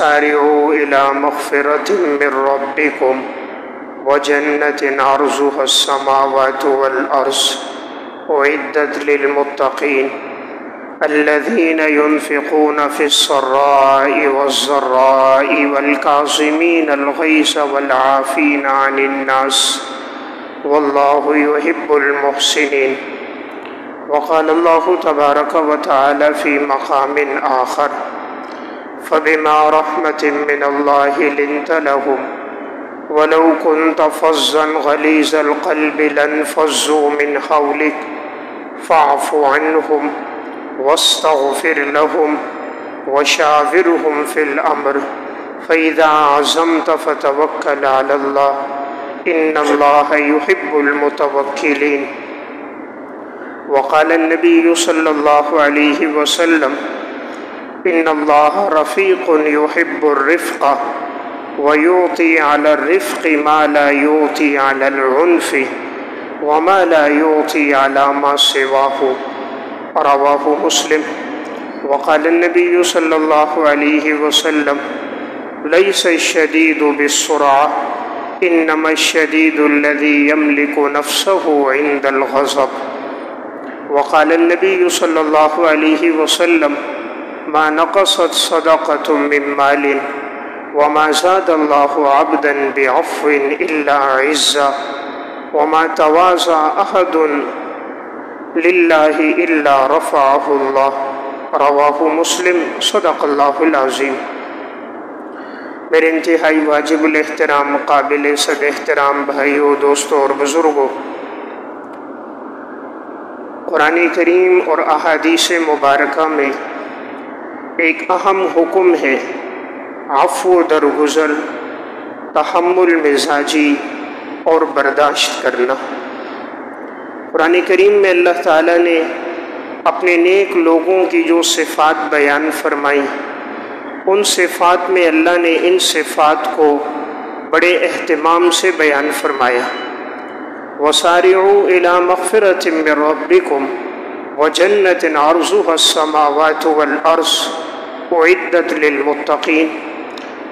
سارعوا إلى مغفرة من ربكم وجنة عرضها السماوات والأرض أعدت للمتقين الذين ينفقون في السراء والضراء والكاظمين الغيظ والعافين عن الناس والله يحب المحسنين. وقال الله تبارك وتعالى في مقام آخر فبما رحمة من الله لنت لهم ولو كنت فظا غليظ القلب لانفضوا من حولك فاعف عنهم واستغفر لهم وشاورهم في الأمر فإذا عزمت فتوكل على الله إن الله يحب المتوكلين. وقال النبي صلى الله عليه وسلم إن الله رفيق يحب الرفق ويعطي على الرفق ما لا يعطي على العنف وما لا يعطي على ما سواه رواه مسلم. وقال النبي صلى الله عليه وسلم ليس الشديد بالسرعة إنما الشديد الذي يملك نفسه عند الغضب. وقال النبي صلى الله عليه وسلم ما نقصت صدقة من مال وما زاد الله عبدا بعفو إلا عزا وما تواضع أحد لله إلا رفعه الله رواہ مسلم. صدق اللہ العظیم. میرے انتہائی واجب الاحترام قابل صد احترام بھائیوں، دوستوں اور بزرگوں، قرآن کریم اور احادیث مبارکہ میں ایک اہم حکم ہے عفو درگزر، تحمل مزاجی اور برداشت کرنا. قرآن کریم میں اللہ تعالیٰ نے اپنے نیک لوگوں کی جو صفات بیان فرمائی، ان صفات میں اللہ نے ان صفات کو بڑے اہتمام سے بیان فرمایا. وَسَارِعُوا إِلَى مَغْفِرَةٍ مِّن رَّبِّكُمْ وَجَنَّةٍ عَرْضُهَا السَّمَاوَاتُ وَالْأَرْضُ أُعِدَّتْ لِلْمُتَّقِينَ.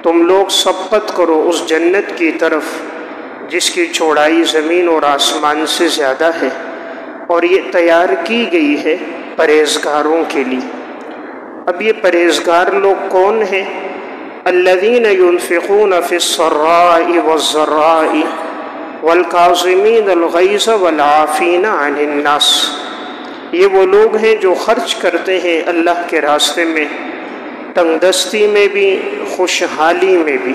تم لوگ سبقت کرو اس جنت کی طرف جس کی چوڑائی زمین اور آسمان سے زیادہ ہے، اور یہ تیار کی گئی ہے پرہیزگاروں کے لیے. اب یہ پرہیزگار لوگ کون ہیں؟ الذین ينفقون فی السراء والضراء والکاظمین الغیظ والعافین عن الناس. یہ وہ لوگ ہیں جو خرچ کرتے ہیں اللہ کے راستے میں، تنگ دستی میں بھی، خوشحالی میں بھی.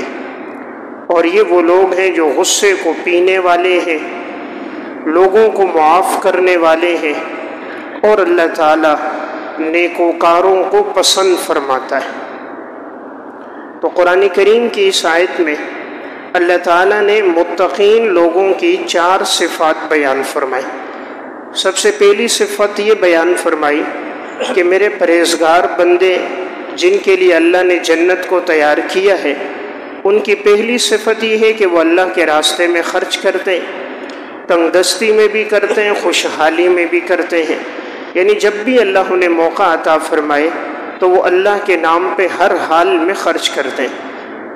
اور یہ وہ لوگ ہیں جو غصے کو پینے والے ہیں، لوگوں کو معاف کرنے والے ہیں، اور اللہ تعالیٰ نیکوکاروں کو پسند فرماتا ہے. تو قرآن کریم کی اس آیت میں اللہ تعالیٰ نے متقین لوگوں کی 4 صفات بیان فرمائی. سب سے پہلی صفت یہ بیان فرمائی کہ میرے پرہیزگار بندے جن کے لیے اللہ نے جنت کو تیار کیا ہے، ان کی پہلی صفت یہ ہے کہ وہ اللہ کے راستے میں خرچ کرتے ہیں، تنگ دستی میں بھی کرتے ہیں، خوشحالی میں بھی کرتے ہیں. یعنی جب بھی اللہ انہیں موقع عطا فرمائے تو وہ اللہ کے نام پہ ہر حال میں خرچ کرتے ہیں.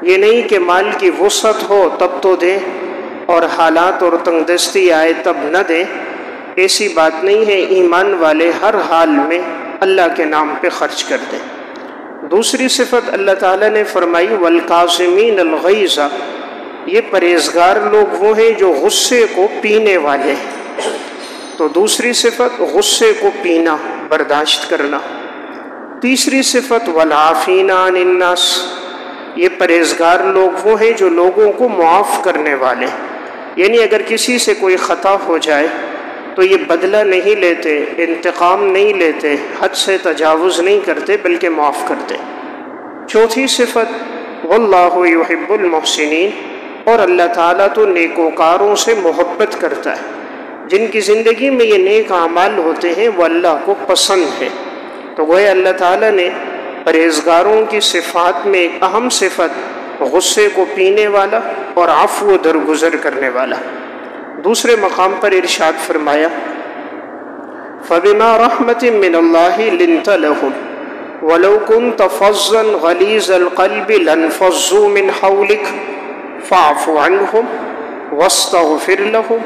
یہ نہیں کہ مال کی وسعت ہو تب تو دیں اور حالات اور تنگ دستی آئے تب نہ دیں. ایسی بات نہیں ہے. ایمان والے ہر حال میں اللہ کے نام پہ خرچ کرتے ہیں. دوسری صفت اللہ تعالیٰ نے فرمائی والکاظمین الغیظ. یہ پرہیزگار لوگ وہ ہیں جو غصے کو پینے والے ہیں. تو دوسری صفت غصے کو پینا، برداشت کرنا. تیسری صفت والعافین عن الناس. یہ پرہیزگار لوگ وہ ہیں جو لوگوں کو معاف کرنے والے ہیں. یعنی اگر کسی سے کوئی خطا ہو جائے تو یہ بدلہ نہیں لیتے، انتقام نہیں لیتے، حد سے تجاوز نہیں کرتے، بلکہ معاف کرتے. چوتھی صفت واللہ یحب المحسنین. اور اللہ تعالیٰ تو نیکوکاروں سے محبت کرتا ہے. جن کی زندگی میں یہ نیک اعمال ہوتے ہیں وہ اللہ کو پسند ہے. تو گویا اللہ تعالیٰ نے پرہیزگاروں کی صفات میں ایک اہم صفت غصے کو پینے والا اور عفو درگزر کرنے والا. دوسرے مقام پر ارشاد فرمایا فَبِمَا رَحْمَةٍ مِّنَ اللَّهِ لِنْتَ لَهُمْ وَلَوْ كُنْتَ فَظًّا غَلِيظَ الْقَلْبِ لَانفَضُّوا مِنْ حَوْلِكَ فَاعْفُ عَنْهُمْ وَاسْتَغْفِرْ لَهُمْ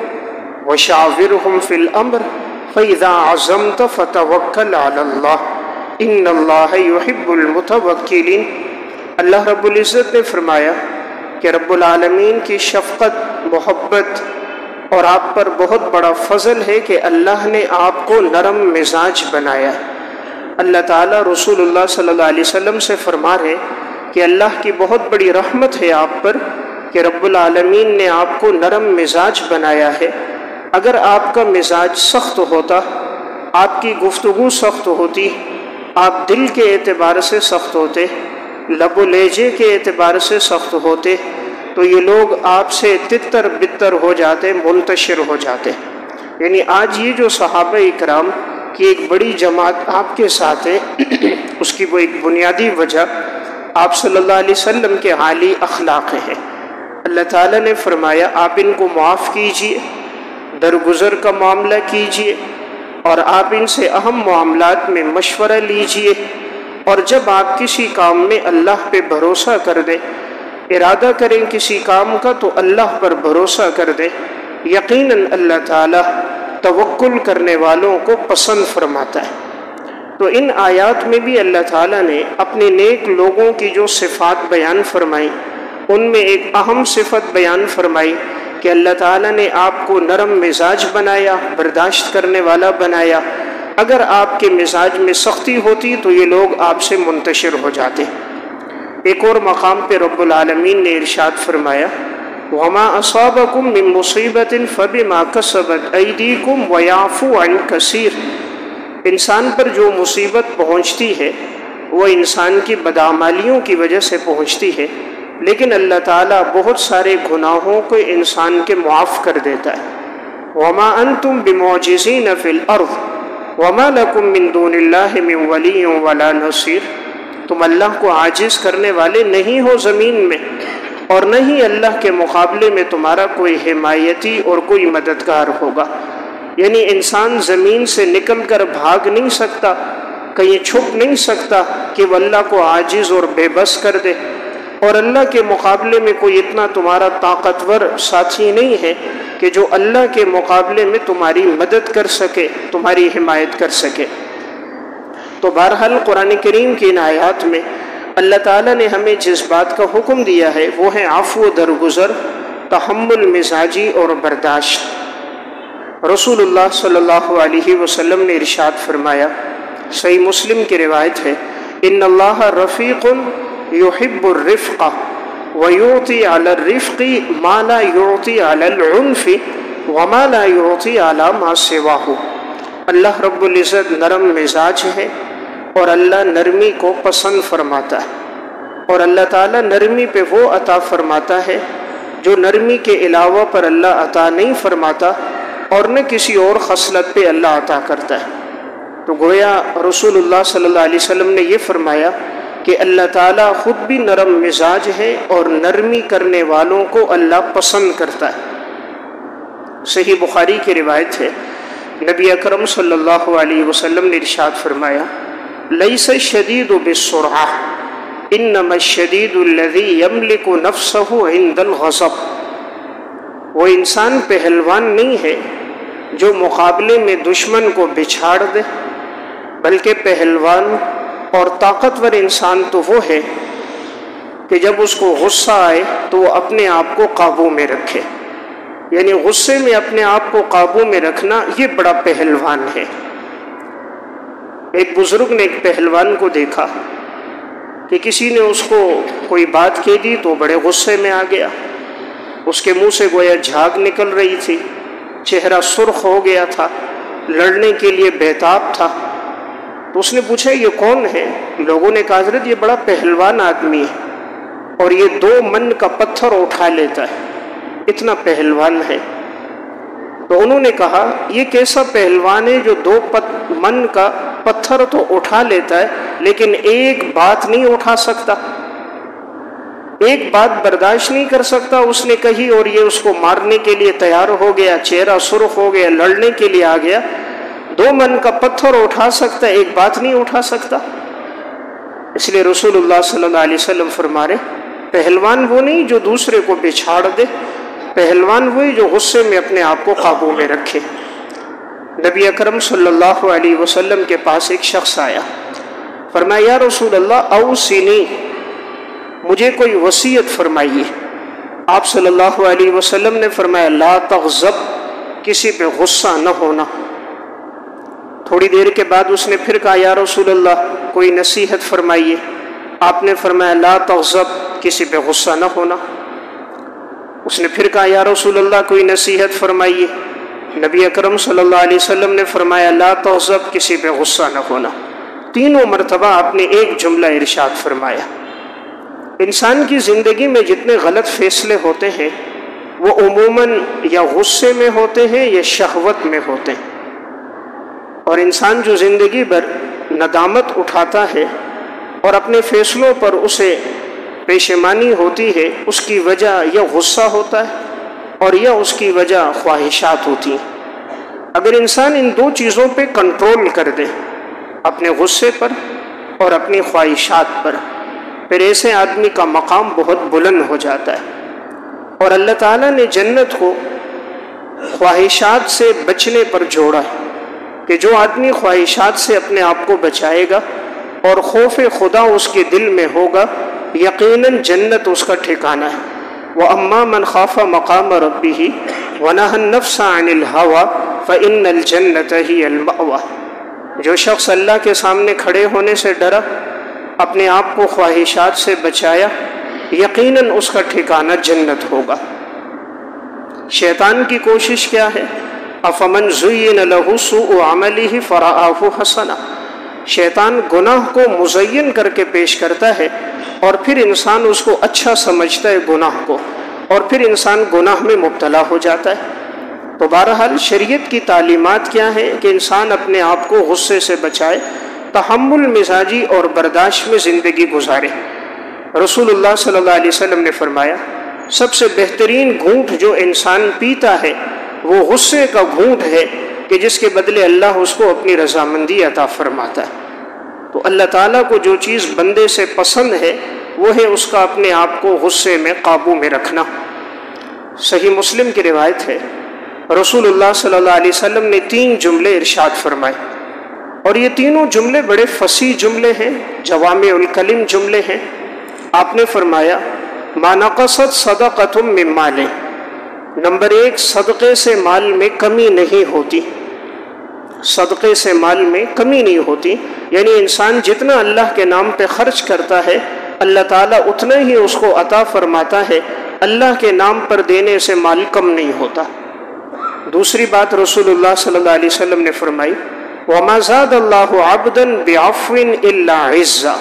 وَشَاوِرْهُمْ فِي الْأَمْرِ فَإِذَا عَزَمْتَ فَتَوَكَّلْ عَلَى اللَّهِ إِنَّ اللَّهَ يُحِبُّ الْمُتَوَكِّلِينَ۔ اللہ رب العزت نے فرمایا کہ رب العالمین کی شفقت، محبت اور آپ پر بہت بڑا فضل ہے کہ اللہ نے آپ کو نرم مزاج بنایا۔ اللہ تعالیٰ رسول اللہ صلی اللہ علیہ وسلم سے فرما رہے کہ اللہ کی بہت بڑی رحمت ہے آپ پر کہ رب العالمین نے آپ کو نرم مزاج بنایا ہے۔ اگر آپ کا مزاج سخت ہوتا، آپ کی گفتگو سخت ہوتی، آپ دل کے اعتبار سے سخت ہوتے، لب و لہجے کے اعتبار سے سخت ہوتے، تو یہ لوگ آپ سے تتر بتر ہو جاتے، منتشر ہو جاتے۔ یعنی آج یہ جو صحابہ اکرام کی ایک بڑی جماعت آپ کے ساتھ ہے، اس کی وہ ایک بنیادی وجہ آپ صلی اللہ علیہ وسلم کے عالی اخلاق ہیں۔ اللہ تعالیٰ نے فرمایا آپ ان کو معاف کیجئے، درگزر کا معاملہ کیجئے، اور آپ ان سے اہم معاملات میں مشورہ لیجئے، اور جب آپ کسی کام میں اللہ پہ بھروسہ کر دیں، ارادہ کریں کسی کام کا تو اللہ پر بھروسہ کر دیں، یقیناً اللہ تعالیٰ توکل کرنے والوں کو پسند فرماتا ہے۔ تو ان آیات میں بھی اللہ تعالیٰ نے اپنے نیک لوگوں کی جو صفات بیان فرمائی، ان میں ایک اہم صفت بیان فرمائی کہ اللہ تعالیٰ نے آپ کو نرم مزاج بنایا، برداشت کرنے والا بنایا۔ اگر آپ کے مزاج میں سختی ہوتی تو یہ لوگ آپ سے منتشر ہو جاتے۔ ایک اور مقام پہ رب العالمین نے ارشاد فرمایا وَمَا أَصَابَكُم مِّن مُّصِيبَةٍ فَبِمَا كَسَبَتْ أَيْدِيكُمْ وَيَعْفُو عَن كَثِيرٍ۔ انسان پر جو مصیبت پہنچتی ہے وہ انسان کی بدعمالیوں کی وجہ سے پہنچتی ہے، لیکن اللہ تعالیٰ بہت سارے گناہوں کو انسان کے معاف کر دیتا ہے۔ وَمَا أَنتُم بِمُعْجِزِينَ فِي الْأَرْضِ وَمَا لَكُم مِّن دُونِ اللَّهِ مِن وَلِيٍّ وَلَا نَصِيرٍ۔ تم اللہ کو عاجز کرنے والے نہیں ہو زمین میں، اور نہ ہی اللہ کے مقابلے میں تمہارا کوئی حمایتی اور کوئی مددگار ہوگا۔ یعنی انسان زمین سے نکل کر بھاگ نہیں سکتا، کہیں چھپ نہیں سکتا کہ وہ اللہ کو عاجز اور بے بس کر دے، اور اللہ کے مقابلے میں کوئی اتنا تمہارا طاقتور ساتھی نہیں ہے کہ جو اللہ کے مقابلے میں تمہاری مدد کر سکے، تمہاری حمایت کر سکے۔ تو بہرحال قرآن کریم کی ان آیات میں اللہ تعالیٰ نے ہمیں جس بات کا حکم دیا ہے وہ ہے عفو درگزر، تحمل مزاجی اور برداشت۔ رسول اللہ صلی اللہ علیہ وسلم نے ارشاد فرمایا، صحیح مسلم کی روایت ہے، ان اللہ رفیق یحب الرفق ویعطی علی الرفق ما لا یعطی علی العنف وما لا یعطی علی ما سواہ۔ اللہ رب العزت نرم مزاج ہے اور اللہ نرمی کو پسند فرماتا ہے، اور اللہ تعالیٰ نرمی پہ وہ عطا فرماتا ہے جو نرمی کے علاوہ پر اللہ عطا نہیں فرماتا، اور نہ کسی اور خصلت پہ اللہ عطا کرتا ہے۔ تو گویا رسول اللہ صلی اللہ علیہ وسلم نے یہ فرمایا کہ اللہ تعالیٰ خود بھی نرم مزاج ہے اور نرمی کرنے والوں کو اللہ پسند کرتا ہے۔ صحیح بخاری کی روایت ہے، نبی اکرم صلی اللہ علیہ وسلم نے ارشاد فرمایا، لیس الشدید بالسرعہ انما الشدید الذی یملک نفسہ عند الغضب۔ وہ انسان پہلوان نہیں ہے جو مقابلے میں دشمن کو بچھاڑ دے، بلکہ پہلوان اور طاقتور انسان تو وہ ہے کہ جب اس کو غصہ آئے تو وہ اپنے آپ کو قابو میں رکھے۔ یعنی غصے میں اپنے آپ کو قابو میں رکھنا یہ بڑا پہلوان ہے۔ ایک بزرگ نے ایک پہلوان کو دیکھا کہ کسی نے اس کو کوئی بات کہہ دی تو بڑے غصے میں آ گیا، اس کے منہ سے گویا جھاگ نکل رہی تھی، چہرہ سرخ ہو گیا تھا، لڑنے کے لیے بےتاب تھا۔ تو اس نے پوچھا یہ کون ہے؟ لوگوں نے کہا حضرت یہ بڑا پہلوان آدمی ہے اور یہ 2 من کا پتھر اٹھا لیتا ہے، اتنا پہلوان ہے۔ تو انہوں نے کہا یہ کیسا پہلوان ہے جو 2 من کا پتھر تو اٹھا لیتا ہے لیکن ایک بات نہیں اٹھا سکتا، ایک بات برداشت نہیں کر سکتا۔ اس نے کہی اور یہ اس کو مارنے کے لیے تیار ہو گیا، چہرہ سرخ ہو گیا، لڑنے کے لیے آ گیا۔ 2 من کا پتھر اٹھا سکتا ہے، ایک بات نہیں اٹھا سکتا۔ اس لیے رسول اللہ صلی اللہ علیہ وسلم فرما رہے پہلوان وہ نہیں جو دوسرے کو بچھاڑ دے، پہلوان وہی جو غصے میں اپنے آپ کو قابو میں رکھے۔ نبی اکرم صلی اللہ علیہ وسلم کے پاس ایک شخص آیا، فرمایا یا رسول اللہ اوصنی، مجھے کوئی وصیت فرمائیے۔ آپ صلی اللہ علیہ وسلم نے فرمایا لا تغضب، کسی پہ غصہ نہ ہونا۔ تھوڑی دیر کے بعد اس نے پھر کہا یا رسول اللہ کوئی نصیحت فرمائیے۔ آپ نے فرمایا لا تغضب، کسی پہ غصہ نہ ہونا۔ اس نے پھر کہا یا رسول اللہ کوئی نصیحت فرمائیے۔ نبی اکرم صلی اللہ علیہ وسلم نے فرمایا لا تغضب، کسی پہ غصہ نہ ہونا۔ تینوں مرتبہ آپ نے ایک جملہ ارشاد فرمایا۔ انسان کی زندگی میں جتنے غلط فیصلے ہوتے ہیں وہ عموماً یا غصے میں ہوتے ہیں یا شہوت میں ہوتے ہیں، اور انسان جو زندگی بھر ندامت اٹھاتا ہے اور اپنے فیصلوں پر اسے پشیمانی ہوتی ہے، اس کی وجہ یا غصہ ہوتا ہے اور یا اس کی وجہ خواہشات ہوتی ہیں۔ اگر انسان ان دو چیزوں پہ کنٹرول کر دے، اپنے غصے پر اور اپنی خواہشات پر، پھر ایسے آدمی کا مقام بہت بلند ہو جاتا ہے۔ اور اللہ تعالیٰ نے جنت کو خواہشات سے بچنے پر جوڑا ہے کہ جو آدمی خواہشات سے اپنے آپ کو بچائے گا اور خوف خدا اس کے دل میں ہوگا، یقیناً جنت اس کا ٹھکانہ ہے۔ وَأَمَّا مَنْ خَافَ مَقَامَ رَبِّهِ وَنَهَى النَّفْسَ عَنِ الْهَوَىٰ فَإِنَّ الْجَنَّةَ هِيَ الْمَأْوَىٰ، جو شخص اللہ کے سامنے کھڑے ہونے سے ڈرا، اپنے آپ کو خواہشات سے بچایا، یقیناً اس کا ٹھکانہ جنت ہوگا۔ شیطان کی کوشش کیا ہے؟ أَفَمَنْ زُيِّنَ لَهُ سُوءُ عَمَلِهِ فَرَآهُ حَسَنًا، شیطان گناہ کو مزین کر کے پیش کرتا ہے اور پھر انسان اس کو اچھا سمجھتا ہے گناہ کو، اور پھر انسان گناہ میں مبتلا ہو جاتا ہے۔ تو بہرحال شریعت کی تعلیمات کیا ہے کہ انسان اپنے آپ کو غصے سے بچائے، تحمل مزاجی اور برداشت میں زندگی گزارے۔ رسول اللہ صلی اللہ علیہ وسلم نے فرمایا سب سے بہترین گھونٹ جو انسان پیتا ہے وہ غصے کا گھونٹ ہے کہ جس کے بدلے اللہ اس کو اپنی رضامندی عطا فرماتا ہے۔ تو اللہ تعالیٰ کو جو چیز بندے سے پسند ہے وہ ہے اس کا اپنے آپ کو غصے میں قابو میں رکھنا۔ صحیح مسلم کی روایت ہے، رسول اللہ صلی اللہ علیہ وسلم نے 3 جملے ارشاد فرمائے، اور یہ تینوں جملے بڑے فصیح جملے ہیں، جوامع الکلم جملے ہیں۔ آپ نے فرمایا ما نقصت صدقۃ من مال، نمبر 1 صدقے سے مال میں کمی نہیں ہوتی، صدقے سے مال میں کمی نہیں ہوتی، یعنی انسان جتنا اللہ کے نام پہ خرچ کرتا ہے اللہ تعالیٰ اتنا ہی اس کو عطا فرماتا ہے، اللہ کے نام پر دینے سے مال کم نہیں ہوتا۔ دوسری بات رسول اللہ صلی اللہ علیہ وسلم نے فرمائی وَمَا زَادَ اللَّهُ عَبْدًا بِعَفْوٍ إِلَّا عِزًّا،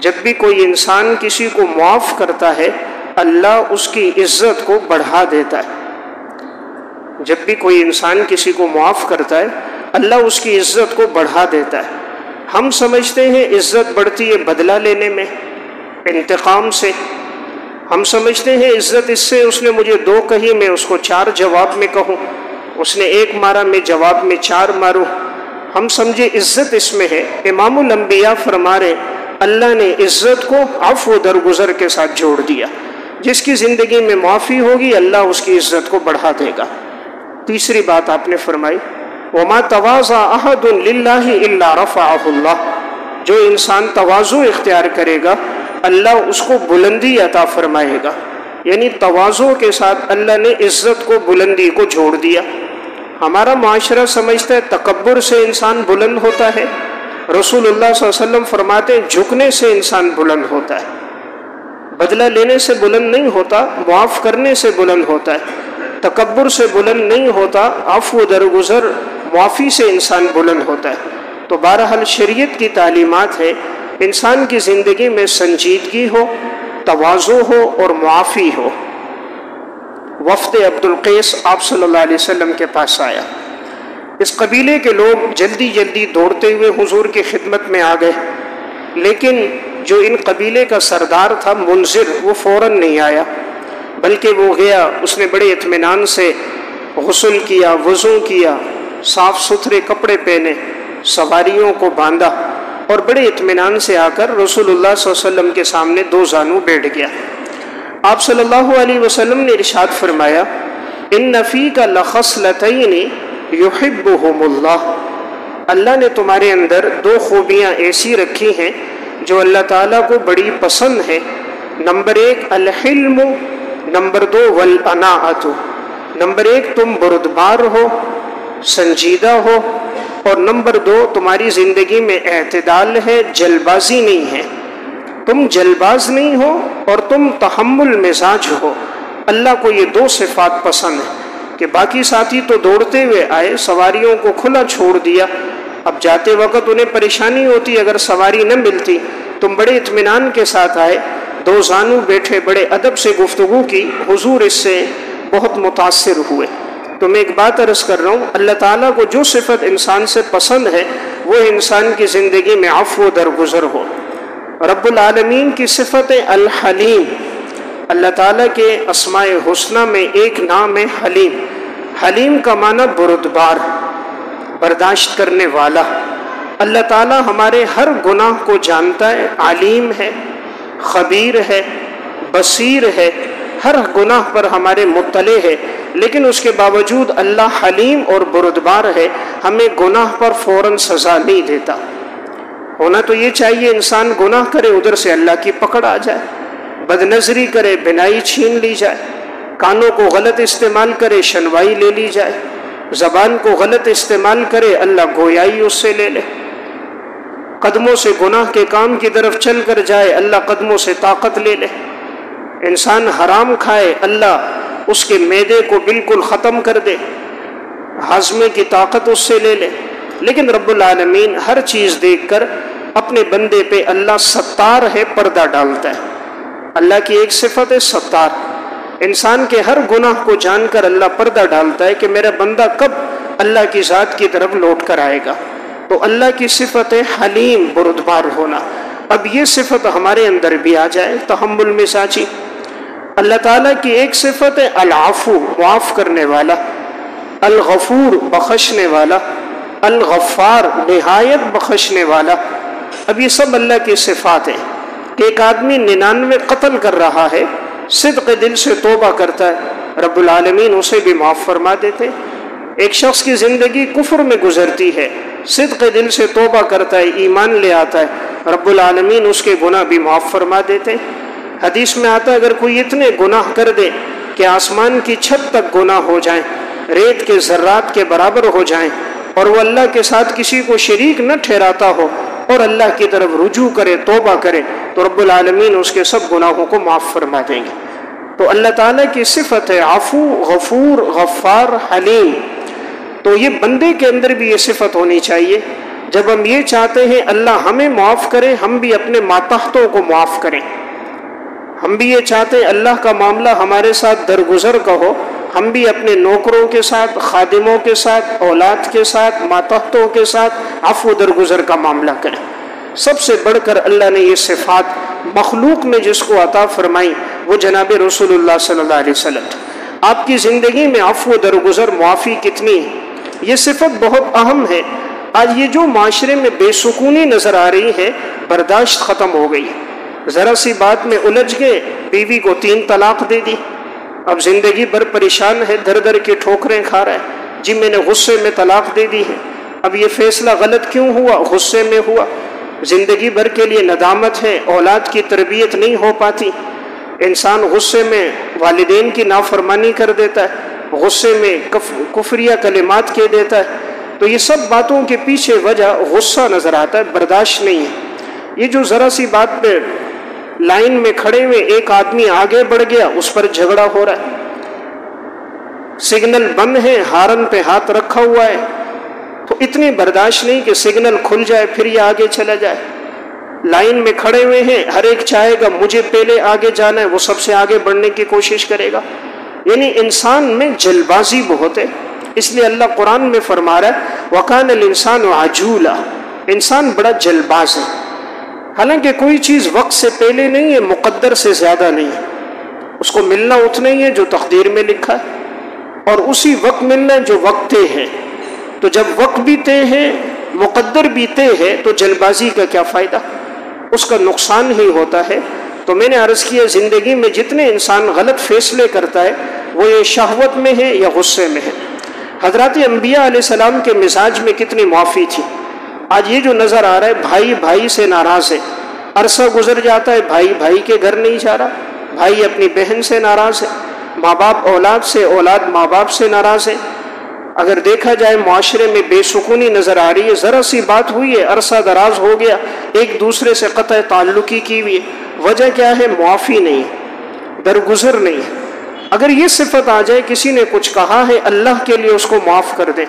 جب بھی کوئی انسان کسی کو معاف کرتا ہے اللہ اس کی عزت کو بڑھا دیتا ہے۔ جب بھی کوئی انسان کسی کو معاف کرتا ہے اللہ اس کی عزت کو بڑھا دیتا ہے۔ ہم سمجھتے ہیں عزت بڑھتی ہے بدلہ لینے میں، انتقام سے۔ ہم سمجھتے ہیں عزت اس سے اس نے مجھے 2 کہی میں اس کو 4 جواب میں کہوں، اس نے 1 مارا میں جواب میں 4 ماروں۔ ہم سمجھے عزت اس میں ہے۔ امام الانبیاء فرما رہے اللہ نے عزت کو عفو درگزر کے ساتھ جوڑ دیا، جس کی زندگی میں معافی ہوگی اللہ اس کی عزت کو بڑھا دے گا۔ تیسری بات آپ نے فرمائی وَمَا تَوَاضَعَ أَحَدٌ لِلَّهِ إِلَّا رَفَعَهُ اللَّهُ، جو انسان تواضع اختیار کرے گا اللہ اس کو بلندی عطا فرمائے گا، یعنی تواضع کے ساتھ اللہ نے عزت کو بلندی کو جوڑ دیا۔ ہمارا معاشرہ سمجھتا ہے تکبر سے انسان بلند ہوتا ہے، رسول اللہ صلی اللہ علیہ وسلم فرماتے ہیں جھکنے سے انسان بلند ہوتا ہے، بدلہ لینے سے بلند نہیں ہوتا، معاف کرنے سے بلند ہوتا ہے، تکبر سے بلند نہیں ہوتا، عفو درگزر معافی سے انسان بلند ہوتا ہے۔ تو بہرحال شریعت کی تعلیمات ہے انسان کی زندگی میں سنجیدگی ہو، تواضع ہو اور معافی ہو۔ وفد عبد القیس آپ صلی اللہ علیہ وسلم کے پاس آیا، اس قبیلے کے لوگ جلدی جلدی دوڑتے ہوئے حضور کی خدمت میں آ گئے، لیکن جو ان قبیلے کا سردار تھا منذر وہ فوراً نہیں آیا، بلکہ وہ گیا، اس نے بڑے اطمینان سے غسل کیا، وضو کیا، صاف ستھرے کپڑے پہنے، سواریوں کو باندھا اور بڑے اطمینان سے آ کر رسول اللہ صلی اللہ علیہ وسلم کے سامنے دو زانو بیٹھ گیا۔ آپ صلی اللہ علیہ وسلم نے ارشاد فرمایا، ان فیک لخصلتین یحبہم اللہ، اللہ نے تمہارے اندر دو خوبیاں ایسی رکھی ہیں جو اللہ تعالیٰ کو بڑی پسند ہے۔ نمبر 1 الحلم، نمبر 2 والاناۃ۔ نمبر 1 تم بردبار ہو، سنجیدہ ہو، اور نمبر 2 تمہاری زندگی میں اعتدال ہے، جلد بازی نہیں ہے۔ تم جلد باز نہیں ہو اور تم تحمل مزاج ہو۔ اللہ کو یہ دو صفات پسند ہیں کہ باقی ساتھی تو دوڑتے ہوئے آئے، سواریوں کو کھلا چھوڑ دیا، اب جاتے وقت انہیں پریشانی ہوتی اگر سواری نہ ملتی، تم بڑے اطمینان کے ساتھ آئے، دو زانو بیٹھے، بڑے ادب سے گفتگو کی، حضور اس سے بہت متاثر ہوئے۔ تو میں ایک بات عرض کر رہا ہوں، اللہ تعالیٰ کو جو صفت انسان سے پسند ہے وہ انسان کی زندگی میں عفو درگزر ہو۔ رب العالمین کی صفت الحلیم، اللہ تعالیٰ کے اسماء حسنہ میں ایک نام ہے حلیم۔ حلیم کا معنی بردبار، برداشت کرنے والا۔ اللہ تعالیٰ ہمارے ہر گناہ کو جانتا ہے، علیم ہے، خبیر ہے، بصیر ہے، ہر گناہ پر ہمارے مطلع ہے، لیکن اس کے باوجود اللہ حلیم اور بردبار ہے، ہمیں گناہ پر فوراً سزا نہیں دیتا۔ ہونا تو یہ چاہیے انسان گناہ کرے ادھر سے اللہ کی پکڑ آ جائے، بد نظری کرے بینائی چھین لی جائے، کانوں کو غلط استعمال کرے شنوائی لے لی جائے، زبان کو غلط استعمال کرے اللہ گویائی اس سے لے لے، قدموں سے گناہ کے کام کی طرف چل کر جائے اللہ قدموں سے طاقت لے لے، انسان حرام کھائے اللہ اس کے معدے کو بالکل ختم کر دے، ہاضمے کی طاقت اس سے لے لے۔ لیکن رب العالمین ہر چیز دیکھ کر اپنے بندے پہ اللہ ستار ہے، پردہ ڈالتا ہے۔ اللہ کی ایک صفت ہے ستار، انسان کے ہر گناہ کو جان کر اللہ پردہ ڈالتا ہے کہ میرا بندہ کب اللہ کی ذات کی طرف لوٹ کر آئے گا۔ تو اللہ کی صفت ہے حلیم، بردبار ہونا۔ اب یہ صفت ہمارے اندر بھی آ جائے، تحمل مزاجی۔ اللہ تعالیٰ کی ایک صفت ہے العفو، معاف کرنے والا، الغفور، بخشنے والا، الغفار، نہایت بخشنے والا۔ اب یہ سب اللہ کی صفات ہیں کہ ایک آدمی 99 قتل کر رہا ہے، صدق دل سے توبہ کرتا ہے، رب العالمین اسے بھی معاف فرما دیتے۔ ایک شخص کی زندگی کفر میں گزرتی ہے، صدق دل سے توبہ کرتا ہے، ایمان لے آتا ہے، رب العالمین اس کے گناہ بھی معاف فرما دیتے۔ حدیث میں آتا ہے اگر کوئی اتنے گناہ کر دے کہ آسمان کی چھت تک گناہ ہو جائیں، ریت کے ذرات کے برابر ہو جائیں، اور وہ اللہ کے ساتھ کسی کو شریک نہ ٹھہراتا ہو اور اللہ کی طرف رجوع کرے، توبہ کرے، تو رب العالمین اس کے سب گناہوں کو معاف فرما دیں گے۔ تو اللہ تعالیٰ کی صفت ہے عفو، غفور، غفار، حلیم۔ تو یہ بندے کے اندر بھی یہ صفت ہونی چاہیے۔ جب ہم یہ چاہتے ہیں اللہ ہمیں معاف کرے، ہم بھی اپنے ماتحتوں کو معاف کریں۔ ہم بھی یہ چاہتے ہیں اللہ کا معاملہ ہمارے ساتھ درگزر کا ہو، ہم بھی اپنے نوکروں کے ساتھ، خادموں کے ساتھ، اولاد کے ساتھ، ماتحتوں کے ساتھ عفو درگزر کا معاملہ کریں۔ سب سے بڑھ کر اللہ نے یہ صفات مخلوق میں جس کو عطا فرمائی وہ جناب رسول اللہ صلی اللہ علیہ وسلم۔ آپ کی زندگی میں عفو درگزر، معافی کتنی ہے؟ یہ صفت بہت اہم ہے۔ آج یہ جو معاشرے میں بے سکونی نظر آ رہی ہے، برداشت ختم ہو گئی، ذرا سی بات میں الجھ گئے، بیوی کو 3 طلاق دے دی، اب زندگی بھر پریشان ہے، در در کے ٹھوکریں کھا رہا ہے، جی میں نے غصے میں طلاق دے دی ہے، اب یہ فیصلہ غلط کیوں ہوا؟ غصے میں ہوا۔ زندگی بھر کے لیے ندامت ہے، اولاد کی تربیت نہیں ہو پاتی، انسان غصے میں والدین کی نافرمانی کر دیتا ہے، غصے میں کفریہ کلمات کہہ دیتا ہے۔ تو یہ سب باتوں کے پیچھے وجہ غصہ نظر آتا ہے، برداشت نہیں ہے۔ یہ جو ذرا سی بات پہ لائن میں کھڑے ہوئے ایک آدمی آگے بڑھ گیا، اس پر جھگڑا ہو رہا ہے، سگنل بند ہے، ہارن پہ ہاتھ رکھا ہوا ہے، تو اتنی برداشت نہیں کہ سگنل کھل جائے پھر یہ آگے چلا جائے۔ لائن میں کھڑے ہوئے ہیں، ہر ایک چاہے گا مجھے پہلے آگے جانا ہے، وہ سب سے آگے بڑھنے کی کوشش کرے گا۔ یعنی انسان میں جلد بازی بہت ہے، اس لیے اللہ قرآن میں فرما رہا ہے وَكَانَ الْإِنسَانُ عَجُولًا، انسان بڑا جلد باز ہے۔ حالانکہ کوئی چیز وقت سے پہلے نہیں ہے، مقدر سے زیادہ نہیں ہے، اس کو ملنا اتنا ہی ہے جو تقدیر میں لکھا ہے، اور اسی وقت ملنا ہے جو وقت طے ہے۔ تو جب وقت بھی طے ہے، مقدر بھی طے ہے تو جلد بازی کا کیا فائدہ، اس کا نقصان ہی ہوتا ہے۔ تو میں نے عرض کیا زندگی میں جتنے انسان غلط فیصلے کرتا ہے وہ یہ شہوت میں ہے یا غصے میں ہے۔ حضرات انبیاء علیہ السلام کے مزاج میں کتنی معافی تھی۔ آج یہ جو نظر آ رہا ہے بھائی بھائی سے ناراض ہے، عرصہ گزر جاتا ہے بھائی بھائی کے گھر نہیں جا رہا، بھائی اپنی بہن سے ناراض ہے، ماں باپ اولاد سے، اولاد ماں باپ سے ناراض ہے۔ اگر دیکھا جائے معاشرے میں بے سکونی نظر آ رہی ہے، ذرا سی بات ہوئی ہے عرصہ دراز ہو گیا، ایک دوسرے سے قطع تعلقی کی ہوئی ہے، وجہ کیا ہے؟ معافی نہیں ہے، درگزر نہیں ہے۔ اگر یہ صفت آ جائے کسی نے کچھ کہا ہے اللہ کے لیے اس کو معاف کر دے،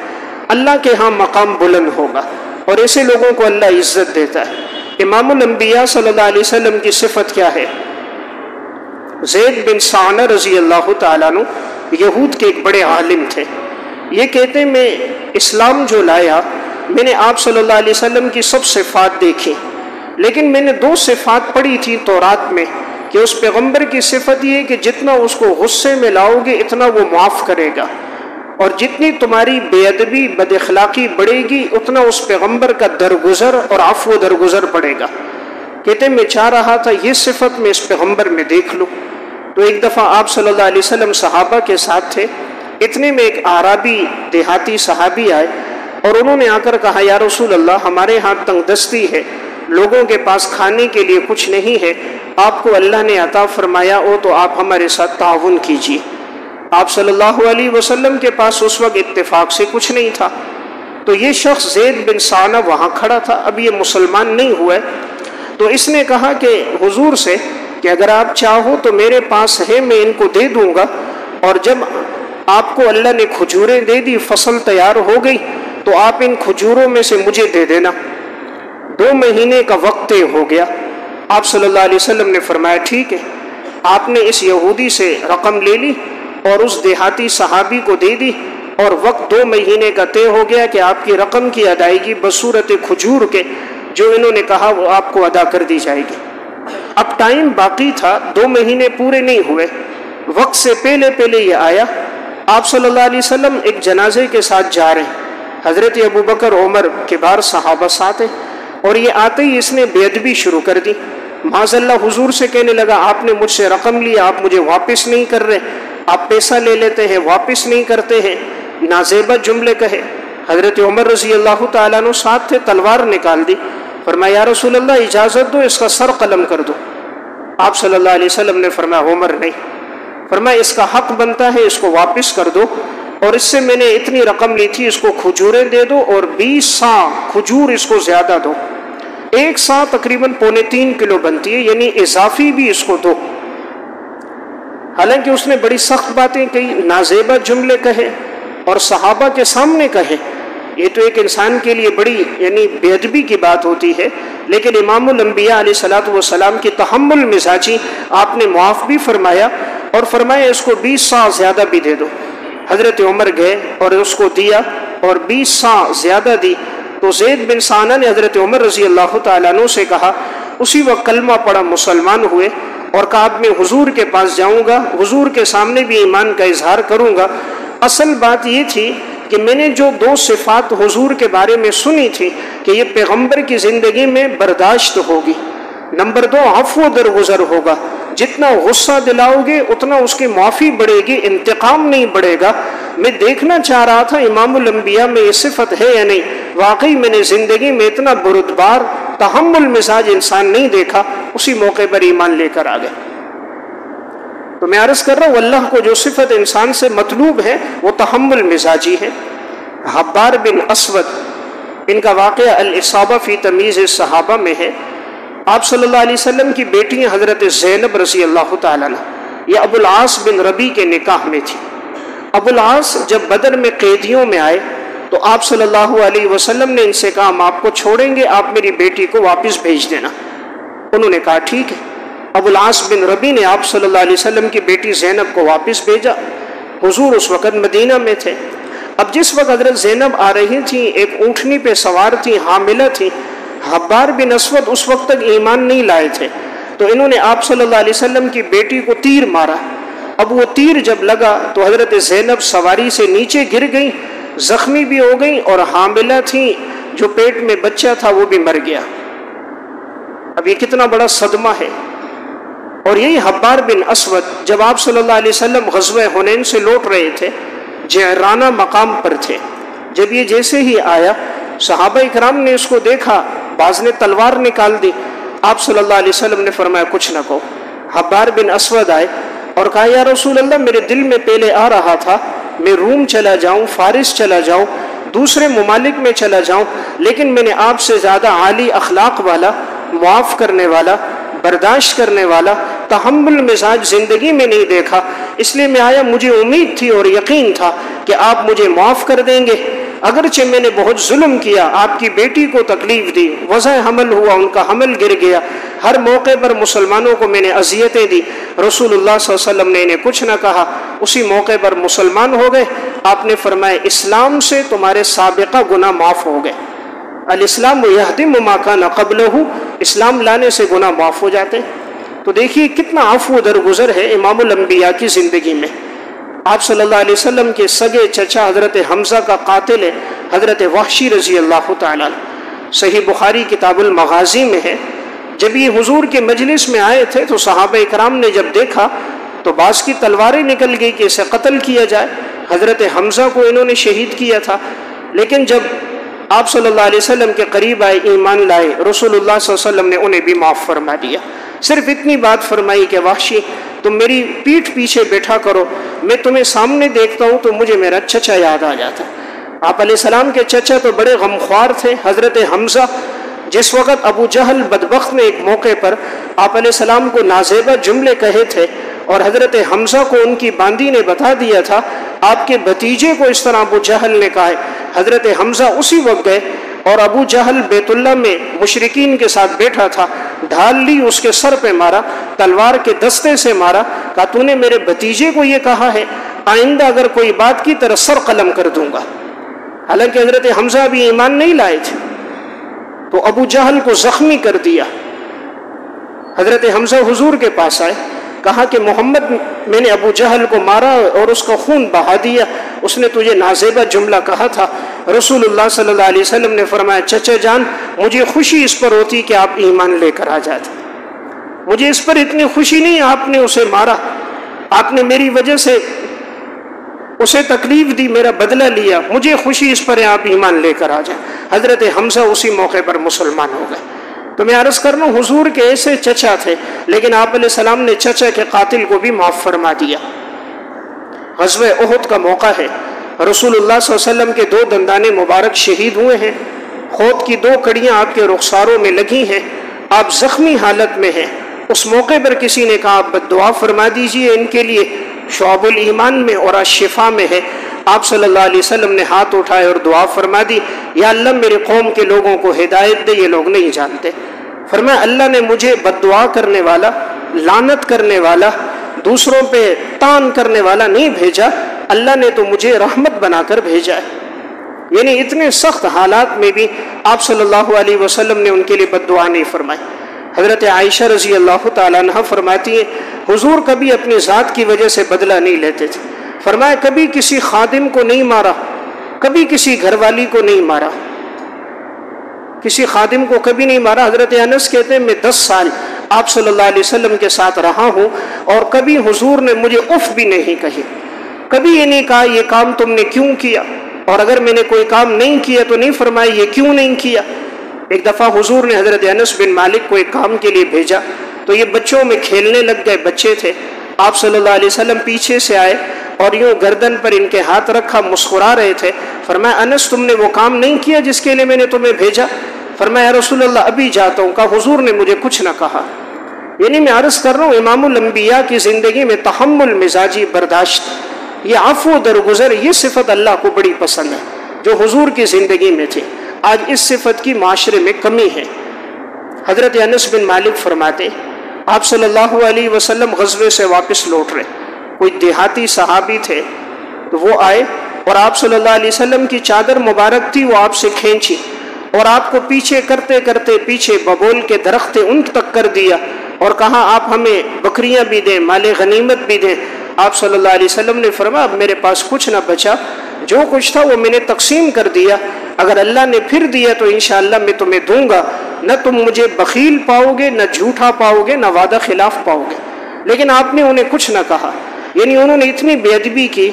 اللہ کے ہاں مقام بلند ہوگا، اور ایسے لوگوں کو اللہ عزت دیتا ہے۔ امام الانبیاء صلی اللہ علیہ وسلم کی صفت کیا ہے؟ زید بن ثعلبہ رضی اللہ تعالیٰ عنہ یہود کے ایک بڑے عالم تھے۔ یہ کہتے ہیں میں اسلام جو لایا میں نے آپ صلی اللہ علیہ وسلم کی سب صفات دیکھی، لیکن میں نے 2 صفات پڑھی تھی تورات میں کہ اس پیغمبر کی صفت یہ ہے کہ جتنا اس کو غصے میں لاؤ گے اتنا وہ معاف کرے گا، اور جتنی تمہاری بے ادبی بد اخلاقی بڑھے گی اتنا اس پیغمبر کا درگزر اور عفو درگزر بڑھے گا۔ کہتے میں چاہ رہا تھا یہ صفت میں اس پیغمبر میں دیکھ لوں۔ تو ایک دفعہ آپ صلی اللہ علیہ وسلم صحابہ کے ساتھ تھے، اتنے میں ایک اعرابی دیہاتی صحابی آئے اور انہوں نے آ کر کہا یا رسول اللہ ہمارے ہاں تنگ دستی ہے، لوگوں کے پاس کھانے کے لیے کچھ نہیں ہے، آپ کو اللہ نے عطا فرمایا ہو تو آپ ہمارے ساتھ تعاون کیجیے۔ آپ صلی اللہ علیہ وسلم کے پاس اس وقت اتفاق سے کچھ نہیں تھا، تو یہ شخص زید بن ثعلبہ وہاں کھڑا تھا، اب یہ مسلمان نہیں ہوا ہے، تو اس نے کہا کہ حضور سے کہ اگر آپ چاہو تو میرے پاس ہے میں ان کو دے دوں گا، اور جب آپ کو اللہ نے کھجوریں دے دی فصل تیار ہو گئی تو آپ ان کھجوروں میں سے مجھے دے دینا۔ 2 مہینے کا وقت طے ہو گیا۔ آپ صلی اللہ علیہ وسلم نے فرمایا ٹھیک ہے۔ آپ نے اس یہودی سے رقم لے لی اور اس دیہاتی صحابی کو دے دی، اور وقت 2 مہینے کا طے ہو گیا کہ آپ کی رقم کی ادائیگی بصورت کھجور کے جو انہوں نے کہا وہ آپ کو ادا کر دی جائے گی۔ اب ٹائم باقی تھا، 2 مہینے پورے نہیں ہوئے، وقت سے پہلے یہ آیا۔ آپ صلی اللہ علیہ وسلم ایک جنازے کے ساتھ جا رہے ہیں، حضرت ابو بکر عمر کبار صحابہ ساتھ ہیں، اور یہ آتے ہی اس نے بے ادبی شروع کر دی، معاذ اللہ حضور سے کہنے لگا آپ نے مجھ سے رقم لی، آپ مجھے واپس نہیں کر رہے، آپ پیسہ لے لیتے ہیں واپس نہیں کرتے ہیں، نازیبہ جملے کہے۔ حضرت عمر رضی اللہ تعالیٰ عنہ ساتھ تھے، تلوار نکال دی، فرمایا یا رسول اللہ اجازت دو اس کا سر قلم کر دو۔ آپ صلی اللہ علیہ وسلم نے فرمایا عمر نہیں، فرمایا اس کا حق بنتا ہے اس کو واپس کر دو، اور اس سے میں نے اتنی رقم لی تھی، اس کو کھجوریں دے دو اور 20 سا کھجور اس کو زیادہ دو، 1 سا تقریباً 3.25 کلو بنتی ہے، یعنی اضافی بھی اس کو دو۔ حالانکہ اس نے بڑی سخت باتیں کہی، نازیبہ جملے کہے اور صحابہ کے سامنے کہے، یہ تو ایک انسان کے لیے بڑی یعنی بے ادبی کی بات ہوتی ہے، لیکن امام الانبیاء علیہ الصلوۃ والسلام کی تحمل مزاجی آپ نے معاف بھی فرمایا، اور فرمایا اس کو 20 سا زیادہ بھی دے دو۔ حضرت عمر گئے اور اس کو دیا اور 20 سا زیادہ دی، تو زید بن ثعلبہ نے حضرت عمر رضی اللہ تعالیٰ عنہ سے کہا، اسی وقت کلمہ پڑھا، مسلمان ہوئے، اور کہا اب میں حضور کے پاس جاؤں گا، حضور کے سامنے بھی ایمان کا اظہار کروں گا۔ اصل بات یہ تھی کہ میں نے جو 2 صفات حضور کے بارے میں سنی تھی کہ یہ پیغمبر کی زندگی میں برداشت ہوگی، نمبر 2 عفو درگزر ہوگا، جتنا غصہ دلاؤ گے اتنا اس کی معافی بڑھے گی، انتقام نہیں بڑھے گا۔ میں دیکھنا چاہ رہا تھا امام الانبیاء میں یہ صفت ہے یا نہیں، واقعی میں نے زندگی میں اتنا بردبار تحمل مزاج انسان نہیں دیکھا، اسی موقع پر ایمان لے کر آ گئے۔ تو میں عرض کر رہا ہوں اللہ کو جو صفت انسان سے مطلوب ہے وہ تحمل مزاجی ہے۔ حبار بن اسود ان کا واقعہ الاصابہ فی تمیز الصحابہ میں ہے۔ آپ صلی اللہ علیہ وسلم کی بیٹی حضرت زینب رضی اللہ تعالیٰ عنہ یہ ابو العاص بن ربی کے نکاح میں تھی۔ ابو العاص جب بدر میں قیدیوں میں آئے تو آپ صلی اللہ علیہ وسلم نے ان سے کہا ہم آپ کو چھوڑیں گے، آپ میری بیٹی کو واپس بھیج دینا۔ انہوں نے کہا ٹھیک ہے۔ ابو العاص بن ربی نے آپ صلی اللہ علیہ وسلم کی بیٹی زینب کو واپس بھیجا۔ حضور اس وقت مدینہ میں تھے۔ اب جس وقت حضرت زینب آ رہی تھیں، ایک اونٹنی پہ سوار تھیں، حاملہ تھیں، حبار بن اسود اس وقت تک ایمان نہیں لائے تھے، تو انہوں نے آپ صلی اللہ علیہ وسلم کی بیٹی کو تیر مارا۔ اب وہ تیر جب لگا تو حضرت زینب سواری سے نیچے گر گئیں، زخمی بھی ہو گئیں اور حاملہ تھیں، جو پیٹ میں بچہ تھا وہ بھی مر گیا۔ اب یہ کتنا بڑا صدمہ ہے۔ اور یہی حبار بن اسود جب آپ صلی اللہ علیہ وسلم غزوہ حنین سے لوٹ رہے تھے، جعرانہ مقام پر تھے، جب یہ جیسے ہی آیا صحابہ اکرام نے اس کو دیکھا، بعض نے تلوار نکال دی، آپ صلی اللہ علیہ وسلم نے فرمایا کچھ نہ کہو۔ حبار بن اسود آئے اور کہا یا رسول اللہ، میرے دل میں پہلے آ رہا تھا میں روم چلا جاؤں، فارس چلا جاؤں، دوسرے ممالک میں چلا جاؤں، لیکن میں نے آپ سے زیادہ عالی اخلاق والا، معاف کرنے والا، برداشت کرنے والا، تحمل مزاج زندگی میں نہیں دیکھا، اس لیے میں آیا، مجھے امید تھی اور یقین تھا کہ آپ مجھے معاف کر دیں گے۔ اگرچہ میں نے بہت ظلم کیا، آپ کی بیٹی کو تکلیف دی، وضع حمل ہوا، ان کا حمل گر گیا، ہر موقع پر مسلمانوں کو میں نے اذیتیں دی، رسول اللہ صلی اللہ علیہ وسلم نے انہیں کچھ نہ کہا، اسی موقع پر مسلمان ہو گئے۔ آپ نے فرمایا اسلام سے تمہارے سابقہ گناہ معاف ہو گئے۔ الاسلام یہدم ما کان قبلہ، اسلام لانے سے گناہ معاف ہو جاتے ہیں۔ تو دیکھیے کتنا عفو درگزر ہے امام الانبیاء کی زندگی میں۔ آپ صلی اللہ علیہ وسلم کے سگے چچا حضرت حمزہ کا قاتل ہے حضرت وحشی رضی اللہ تعالیٰ عنہ۔ صحیح بخاری کتاب المغازی میں ہے، جب یہ حضور کے مجلس میں آئے تھے تو صحابہ اکرام نے جب دیکھا تو بعض کی تلواریں نکل گئی کہ اسے قتل کیا جائے، حضرت حمزہ کو انہوں نے شہید کیا تھا، لیکن جب آپ صلی اللہ علیہ وسلم کے قریب آئے، ایمان لائے، رسول اللہ صلی اللہ علیہ وسلم نے انہیں بھی معاف فرما دیا۔ صرف اتنی بات فرمائی کہ وحشی تم میری پیٹھ پیچھے بیٹھا کرو، میں تمہیں سامنے دیکھتا ہوں تو مجھے میرا چچا یاد آ جاتا۔ آپ علیہ السلام کے چچا تو بڑے غمخوار تھے، حضرت حمزہ۔ جس وقت ابو جہل بدبخت نے ایک موقع پر آپ علیہ السلام کو نازیبہ جملے کہے تھے اور حضرت حمزہ کو ان کی باندی نے بتا دیا تھا آپ کے بھتیجے کو اس طرح ابو جہل نے کہا ہے، حضرت حمزہ اسی وقت گئے اور ابو جہل بیت اللہ میں مشرکین کے ساتھ بیٹھا تھا، ڈھال لی، اس کے سر پہ مارا، تلوار کے دستے سے مارا، کہا تو نے میرے بھتیجے کو یہ کہا ہے، آئندہ اگر کوئی بات کی طرح سر قلم کر دوں گا۔ حالانکہ حضرت حمزہ ابھی ایمان نہیں لائے تھے، تو ابو جہل کو زخمی کر دیا۔ حضرت حمزہ حضور کے پاس آئے، کہا کہ محمد میں نے ابو جہل کو مارا اور اس کا خون بہا دیا، اس نے تجھے نازیبہ جملہ کہا تھا۔ رسول اللہ صلی اللہ علیہ وسلم نے فرمایا چچا جان مجھے خوشی اس پر ہوتی کہ آپ ایمان لے کر آ جاتے، مجھے اس پر اتنی خوشی نہیں آپ نے اسے مارا، آپ نے میری وجہ سے اسے تکلیف دی، میرا بدلہ لیا، مجھے خوشی اس پر ہے آپ ایمان لے کر آ جائیں۔ حضرت حمزہ اسی موقع پر مسلمان ہو گئے۔ تو میں عرض کر رہا ہوں حضور کے ایسے چچا تھے، لیکن آپ علیہ السلام نے چچا کے قاتل کو بھی معاف فرما دیا۔ غزوہ احد کا موقع ہے، رسول اللہ صلی اللہ علیہ وسلم کے 2 دندان مبارک شہید ہوئے ہیں، خود کی 2 کڑیاں آپ کے رخساروں میں لگی ہیں، آپ زخمی حالت میں ہیں۔ اس موقع پر کسی نے کہا آپ بد دعا فرما دیجئے ان کے لیے، شعب الایمان میں اور شفا میں ہے۔ آپ صلی اللہ علیہ وسلم نے ہاتھ اٹھائے اور دعا فرما دی، یا اللہ میرے قوم کے لوگوں کو ہدایت دے، یہ لوگ نہیں جانتے۔ فرمایا اللہ نے مجھے بد دعا کرنے والا، لعنت کرنے والا، دوسروں پہ تان کرنے والا نہیں بھیجا، اللہ نے تو مجھے رحمت بنا کر بھیجا ہے۔ یعنی اتنے سخت حالات میں بھی آپ صلی اللہ علیہ وسلم نے ان کے لیے بد دعا نہیں فرمائی۔ حضرت عائشہ رضی اللہ تعالیٰ عنہ فرماتی ہیں حضور کبھی اپنی ذات کی وجہ سے بدلہ نہیں لیتے تھے۔ فرمایا کبھی کسی خادم کو نہیں مارا، کبھی کسی گھر والی کو نہیں مارا، کسی خادم کو کبھی نہیں مارا۔ حضرت انس کہتے ہیں میں 10 سال آپ صلی اللہ علیہ وسلم کے ساتھ رہا ہوں اور کبھی حضور نے مجھے اف بھی نہیں کہی، کبھی یہ نہیں کہا یہ کام تم نے کیوں کیا، اور اگر میں نے کوئی کام نہیں کیا تو نہیں فرمایا یہ کیوں نہیں کیا۔ ایک دفعہ حضور نے حضرت انس بن مالک کو ایک کام کے لیے بھیجا تو یہ بچوں میں کھیلنے لگ گئے، بچے تھے۔ آپ صلی اللہ علیہ وسلم پیچھے سے آئے اور یوں گردن پر ان کے ہاتھ رکھا، مسکرا رہے تھے۔ فرمایا انس تم نے وہ کام نہیں کیا جس کے لیے میں نے تمہیں بھیجا؟ فرمایا رسول اللہ ابھی جاتا ہوں، کہا حضور نے مجھے کچھ نہ کہا۔ یعنی میں عرض کر رہا ہوں امام الانبیاء کی زندگی میں تحمل، مزاجی برداشت، یہ عفو درگزر، یہ صفت اللہ کو بڑی پسند ہے جو حضور کی زندگی میں تھی۔ آج اس صفت کی معاشرے میں کمی ہے۔ حضرت انس بن مالک فرماتے آپ صلی اللہ علیہ وسلم غزوے سے واپس لوٹ رہے، کوئی دیہاتی صحابی تھے تو وہ آئے اور آپ صلی اللہ علیہ وسلم کی چادر مبارک تھی، وہ آپ سے کھینچی اور آپ کو پیچھے کرتے کرتے پیچھے ببول کے درخت ان تک کر دیا اور کہا آپ ہمیں بکریاں بھی دیں، مال غنیمت بھی دیں۔ آپ صلی اللہ علیہ وسلم نے فرمایا اب میرے پاس کچھ نہ بچا، جو کچھ تھا وہ میں نے تقسیم کر دیا، اگر اللہ نے پھر دیا تو انشاءاللہ میں تمہیں دوں گا، نہ تم مجھے بخیل پاؤ گے، نہ جھوٹا پاؤ گے، نہ وعدہ خلاف پاؤ گے۔ لیکن آپ نے انہیں کچھ نہ کہا، یعنی انہوں نے اتنی بے ادبی کی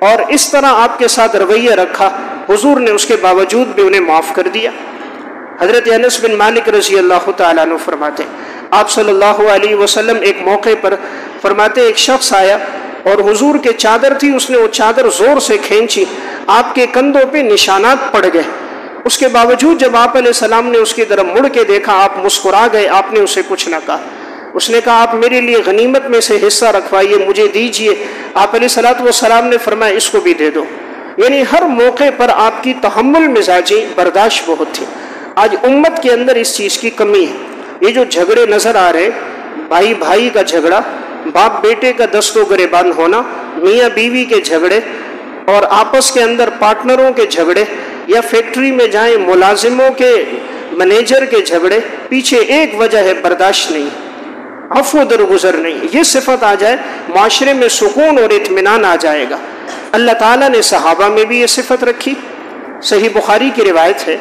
اور اس طرح آپ کے ساتھ رویہ رکھا، حضور نے اس کے باوجود بھی انہیں معاف کر دیا۔ حضرت انس بن مالک رضی اللہ تعالیٰ عنہ فرماتے آپ صلی اللہ علیہ وسلم ایک موقع پر فرماتے ایک شخص آیا اور حضور کے چادر تھی، اس نے وہ چادر زور سے کھینچی، آپ کے کندھوں پہ نشانات پڑ گئے۔ اس کے باوجود جب آپ علیہ السلام نے اس کی طرف مڑ کے دیکھا، آپ مسکرا گئے، آپ نے اسے کچھ نہ کہا۔ اس نے کہا آپ میرے لیے غنیمت میں سے حصہ رکھوائیے، مجھے دیجئے۔ آپ علیہ السلام نے فرمایا اس کو بھی دے دو۔ یعنی ہر موقع پر آپ کی تحمل مزاجی، برداشت بہت تھی۔ آج امت کے اندر اس چیز کی کمی ہے۔ یہ جو جھگڑے نظر آ رہے، بھائی بھائی کا جھگڑا، باپ بیٹے کا دست و گریبان ہونا، میاں بیوی کے جھگڑے اور آپس کے اندر پارٹنروں کے جھگڑے، یا فیکٹری میں جائیں ملازموں کے منیجر کے جھگڑے، پیچھے ایک وجہ ہے برداشت نہیں، عفو درگزر نہیں۔ یہ صفت آ جائے معاشرے میں سکون اور اطمینان آ جائے گا۔ اللہ تعالیٰ نے صحابہ میں بھی یہ صفت رکھی۔ صحیح بخاری کی روایت ہے،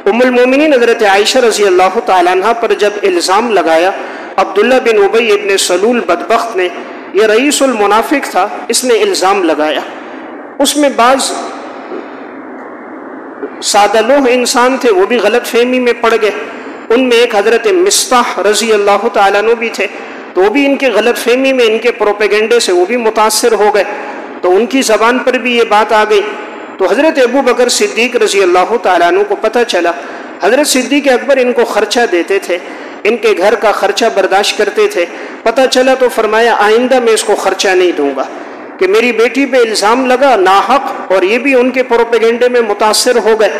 ام المومنین حضرت عائشہ رضی اللہ تعالیٰ عنہ پر جب الزام لگایا عبداللہ بن ابی ابن سلول بدبخت نے، یہ رئیس المنافق تھا، اس نے الزام لگایا، اس میں بعض سادہ لوح انسان تھے، وہ بھی غلط فہمی میں پڑ گئے۔ ان میں ایک حضرت مصطح رضی اللہ تعالیٰ عنہ بھی تھے، تو وہ بھی ان کے غلط فہمی میں، ان کے پروپیگنڈے سے وہ بھی متاثر ہو گئے، تو ان کی زبان پر بھی یہ بات آ گئی۔ تو حضرت ابو بکر صدیق رضی اللہ تعالیٰ عنہ کو پتہ چلا، حضرت صدیق اکبر ان کو خرچہ دیتے تھے، ان کے گھر کا خرچہ برداشت کرتے تھے۔ پتہ چلا تو فرمایا آئندہ میں اس کو خرچہ نہیں دوں گا، کہ میری بیٹی پہ الزام لگا ناحق، اور یہ بھی ان کے پروپیگنڈے میں متاثر ہو گئے،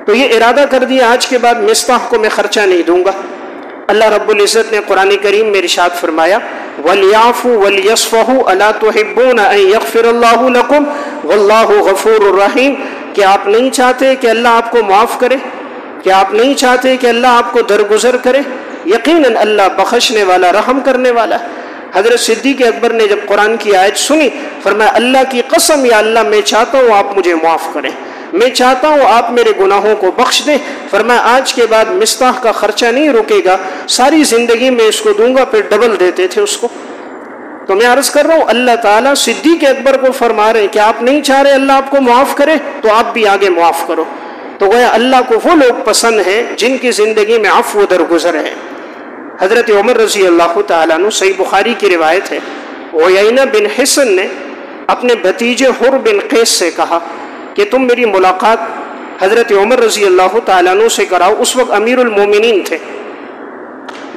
تو یہ ارادہ کر دیا آج کے بعد مصطح کو میں خرچہ نہیں دوں گا۔ اللہ رب العزت نے قرآن کریم میں ارشاد فرمایا وَلْيَعْفُوا وَلْيَصْفَحُوا أَلَا تُحِبُّونَ أَن يَغْفِرَ اللَّهُ لَكُمْ وَاللَّهُ غَفُورٌ رَحِيمٌ، کہ آپ نہیں چاہتے کہ اللہ آپ کو معاف کرے، کہ آپ نہیں چاہتے کہ اللہ آپ کو درگزر کرے، یقیناً اللہ بخشنے والا، رحم کرنے والا۔ حضرت صدیق اکبر نے جب قرآن کی آیت سنی، فرمایا اللہ کی قسم یا اللہ میں چاہتا ہوں آپ مجھے معاف کریں، میں چاہتا ہوں آپ میرے گناہوں کو بخش دیں۔ فرمایا آج کے بعد مصطح کا خرچہ نہیں رکے گا، ساری زندگی میں اس کو دوں گا، پھر ڈبل دیتے تھے اس کو۔ تو میں عرض کر رہا ہوں اللہ تعالیٰ صدیق اکبر کو فرما رہے ہیں کہ آپ نہیں چاہ رہے اللہ آپ کو معاف کرے، تو آپ بھی آگے معاف کرو۔ تو گویا اللہ کو وہ لوگ پسند ہیں جن کی زندگی میں عفو درگزر ہے۔ حضرت عمر رضی اللہ تعالیٰ عنہ، صحیح بخاری کی روایت ہے، عیینہ بن حصن نے اپنے بھتیجے حر بن قیس سے کہا کہ تم میری ملاقات حضرت عمر رضی اللہ تعالیٰ عنہ سے کراؤ۔ اس وقت امیر المومنین تھے۔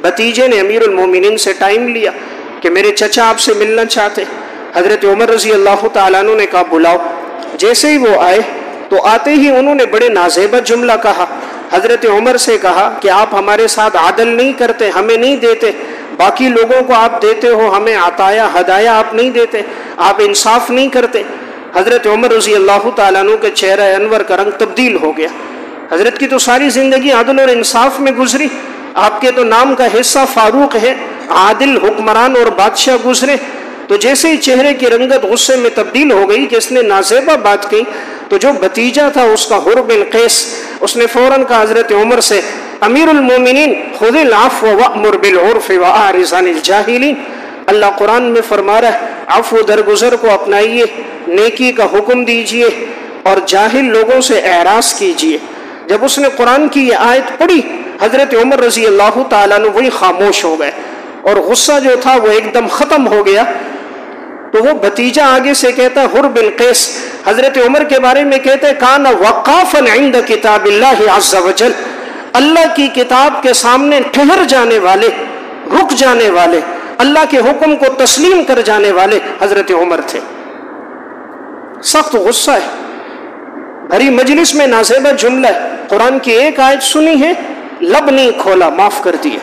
بھتیجے نے امیر المومنین سے ٹائم لیا کہ میرے چچا آپ سے ملنا چاہتے۔ حضرت عمر رضی اللہ تعالیٰ عنہ نے کہا بلاؤ۔ جیسے ہی وہ آئے تو آتے ہی انہوں نے بڑے نازیبہ جملہ کہا، حضرت عمر سے کہا کہ آپ ہمارے ساتھ عدل نہیں کرتے، ہمیں نہیں دیتے، باقی لوگوں کو آپ دیتے ہو، ہمیں عطایا ہدایا آپ نہیں دیتے، آپ انصاف نہیں کرتے۔ حضرت عمر رضی اللہ تعالیٰ عنہ کے چہرہ انور کا رنگ تبدیل ہو گیا۔ حضرت کی تو ساری زندگی عدل اور انصاف میں گزری، آپ کے تو نام کا حصہ فاروق ہے، عادل حکمران اور بادشاہ گزرے۔ تو جیسے ہی چہرے کی رنگت غصے میں تبدیل ہو گئی کہ اس نے نازیبہ بات کی، تو جو بھتیجا تھا اس کا حر بن قیس، اس نے فوراً کہا حضرت عمر سے امیر المومنین خذ العفو وأمر بالعرف وأعرض عن الجاہلین۔ اللہ قرآن میں فرما رہا ہے عفو درگزر کو اپنائیے، نیکی کا حکم دیجئے اور جاہل لوگوں سے اعراض کیجئے۔ جب اس نے قرآن کی یہ آیت پڑھی، حضرت عمر رضی اللہ تعالیٰ عنہ وہی خاموش ہو گئے اور غصہ جو تھا وہ ایک دم ختم ہو گیا۔ تو وہ بھتیجا آگے سے کہتا ہے حر بن قیس حضرت عمر کے بارے میں کہتے ہیں کان وقافا عند کتاب اللہ عز وجل، اللہ کی کتاب کے سامنے ٹھہر جانے والے، رک جانے والے، اللہ کے حکم کو تسلیم کر جانے والے حضرت عمر تھے۔ سخت غصہ ہے، بھری مجلس میں نازیبہ جملہ ہے، قرآن کی ایک آیت سنی ہے، لب نہیں کھولا، معاف کر دیا۔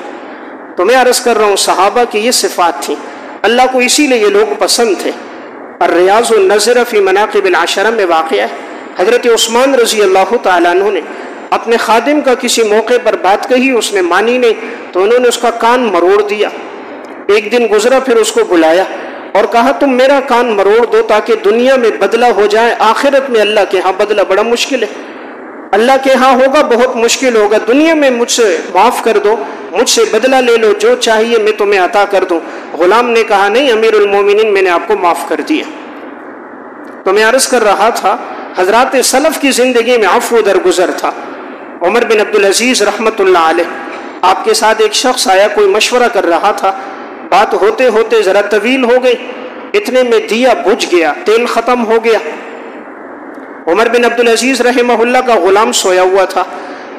تو میں عرض کر رہا ہوں صحابہ کی یہ صفات تھیں، اللہ کو اسی لیے یہ لوگ پسند تھے۔ الریاض النظر فی مناقب العشرہ میں واقع ہے، حضرت عثمان رضی اللہ تعالیٰ عنہ نے اپنے خادم کا کسی موقع پر بات کہی، اس نے مانی نہیں، تو انہوں نے اس کا کان مروڑ دیا۔ ایک دن گزرا، پھر اس کو بلایا اور کہا تم میرا کان مروڑ دو تاکہ دنیا میں بدلہ ہو جائے، آخرت میں اللہ کے ہاں بدلہ بڑا مشکل ہے۔ اللہ کے ہاں ہوگا بہت مشکل ہوگا، دنیا میں مجھ سے معاف کر دو، مجھ سے بدلہ لے لو، جو چاہیے میں تمہیں عطا کر دوں۔ غلام نے کہا نہیں امیر المومنین، میں نے آپ کو معاف کر دیا۔ تو میں عرض کر رہا تھا حضرات سلف کی زندگی میں عفو درگزر تھا۔ عمر بن عبدالعزیز رحمۃ اللہ علیہ، آپ کے ساتھ ایک شخص آیا، کوئی مشورہ کر رہا تھا، بات ہوتے ہوتے ذرا طویل ہو گئی، اتنے میں دیا بجھ گیا، تیل ختم ہو گیا۔ عمر بن عبدالعزیز رحمہ اللہ کا غلام سویا ہوا تھا،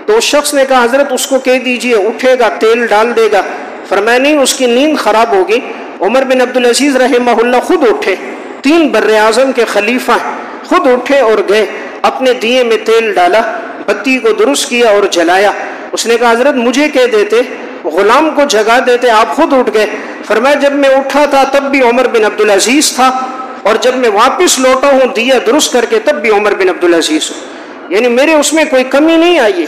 تو اس شخص نے کہا حضرت اس کو کہہ دیجئے اٹھے گا تیل ڈال دے گا۔ فرمایا نہیں، اس کی نیند خراب ہوگی۔ عمر بن عبدالعزیز رحمہ اللہ خود اٹھے، 3 بر اعظم کے خلیفہ ہیں، خود اٹھے اور گئے، اپنے دیے میں تیل ڈالا، بتی کو درست کیا اور جلایا۔ اس نے کہا حضرت مجھے کہہ دیتے، غلام کو جگا دیتے، آپ خود اٹھ گئے۔ فرمایا جب میں اٹھا تھا تب بھی عمر بن عبدالعزیز تھا، اور جب میں واپس لوٹا ہوں دیا درست کر کے تب بھی عمر بن عبدالعزیز ہوں، یعنی میرے اس میں کوئی کمی نہیں آئی۔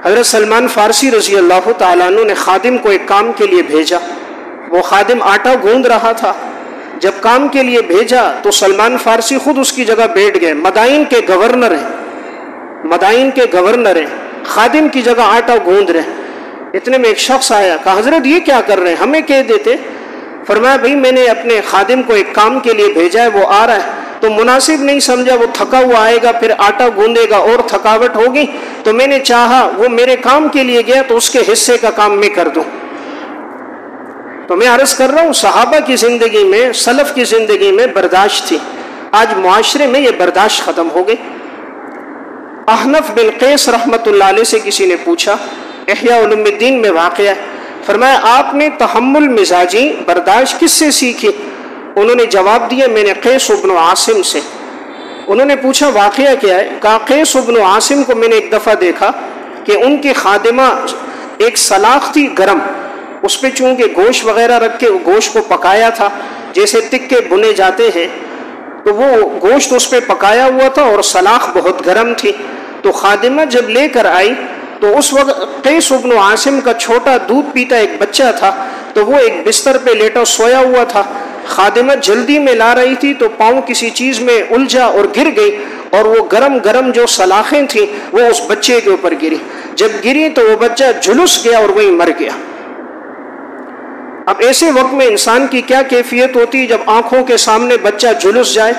حضرت سلمان فارسی رضی اللہ تعالیٰ عنہ نے خادم کو ایک کام کے لیے بھیجا، وہ خادم آٹا گوندھ رہا تھا، جب کام کے لیے بھیجا تو سلمان فارسی خود اس کی جگہ بیٹھ گئے، مدائن کے گورنر ہیں، مدائن کے گورنر ہیں، خادم کی جگہ آٹا گوندھ رہے۔ اتنے میں ایک شخص آیا، کہا حضرت یہ کیا کر رہے ہیں، ہمیں کہہ دیتے۔ فرمایا بھائی میں نے اپنے خادم کو ایک کام کے لیے بھیجا ہے، وہ آ رہا ہے، تو مناسب نہیں سمجھا وہ تھکا ہوا آئے گا پھر آٹا گوندے گا اور تھکاوٹ ہوگی، تو میں نے چاہا وہ میرے کام کے لیے گیا تو اس کے حصے کا کام میں کر دوں۔ تو میں عرض کر رہا ہوں صحابہ کی زندگی میں، سلف کی زندگی میں برداشت تھی، آج معاشرے میں یہ برداشت ختم ہو گئی۔ احنف بن قیس رحمۃ اللہ علیہ سے کسی نے پوچھا، احیاء علوم الدین میں واقعہ ہے، فرمایا آپ نے تحمل مزاجی برداشت کس سے سیکھی؟ انہوں نے جواب دیا میں نے قیس بن عاصم سے۔ انہوں نے پوچھا واقعہ کیا ہے؟ کہا قیس بن عاصم کو میں نے ایک دفعہ دیکھا کہ ان کی خادمہ ایک سلاخ تھی گرم، اس پہ چونکہ گوشت وغیرہ رکھ کے گوشت کو پکایا تھا، جیسے تکے بنے جاتے ہیں، تو وہ گوشت اس پہ پکایا ہوا تھا اور سلاخ بہت گرم تھی۔ تو خادمہ جب لے کر آئی تو اس وقت قیس بن عاصم کا چھوٹا دودھ پیتا ایک بچہ تھا، تو وہ ایک بستر پہ لیٹا سویا ہوا تھا۔ خادمہ جلدی میں لا رہی تھی تو پاؤں کسی چیز میں الجھا اور گر گئی، اور وہ گرم گرم جو سلاخیں تھیں وہ اس بچے کے اوپر گری۔ جب گری تو وہ بچہ جھلس گیا اور وہیں مر گیا۔ اب ایسے وقت میں انسان کی کیا کیفیت ہوتی ہے جب آنکھوں کے سامنے بچہ جھلس جائے،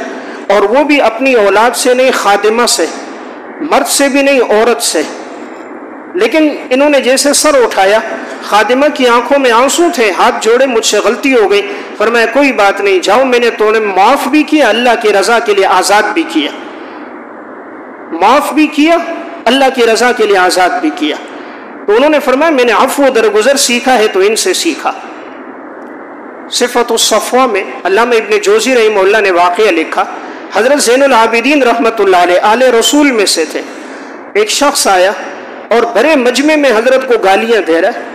اور وہ بھی اپنی اولاد سے نہیں، خادمہ سے، مرد سے بھی نہیں، عورت سے۔ لیکن انہوں نے جیسے سر اٹھایا، خادمہ کی آنکھوں میں آنسو تھے، ہاتھ جوڑے مجھ سے غلطی ہو گئی۔ فرمایا کوئی بات نہیں، جاؤ میں نے تو معاف بھی کیا، اللہ کی رضا کے لیے آزاد بھی کیا، معاف بھی کیا، اللہ کی رضا کے لیے آزاد بھی کیا۔ تو انہوں نے فرمایا میں نے عفو درگزر سیکھا ہے تو ان سے سیکھا۔ صفت الصفوہ میں علامہ ابن جوزی رحمہ اللہ نے واقعہ لکھا، حضرت زین العابدین رحمۃ اللہ علیہ آل رسول میں سے تھے، ایک شخص آیا اور بڑے مجمع میں حضرت کو گالیاں دے رہا ہے،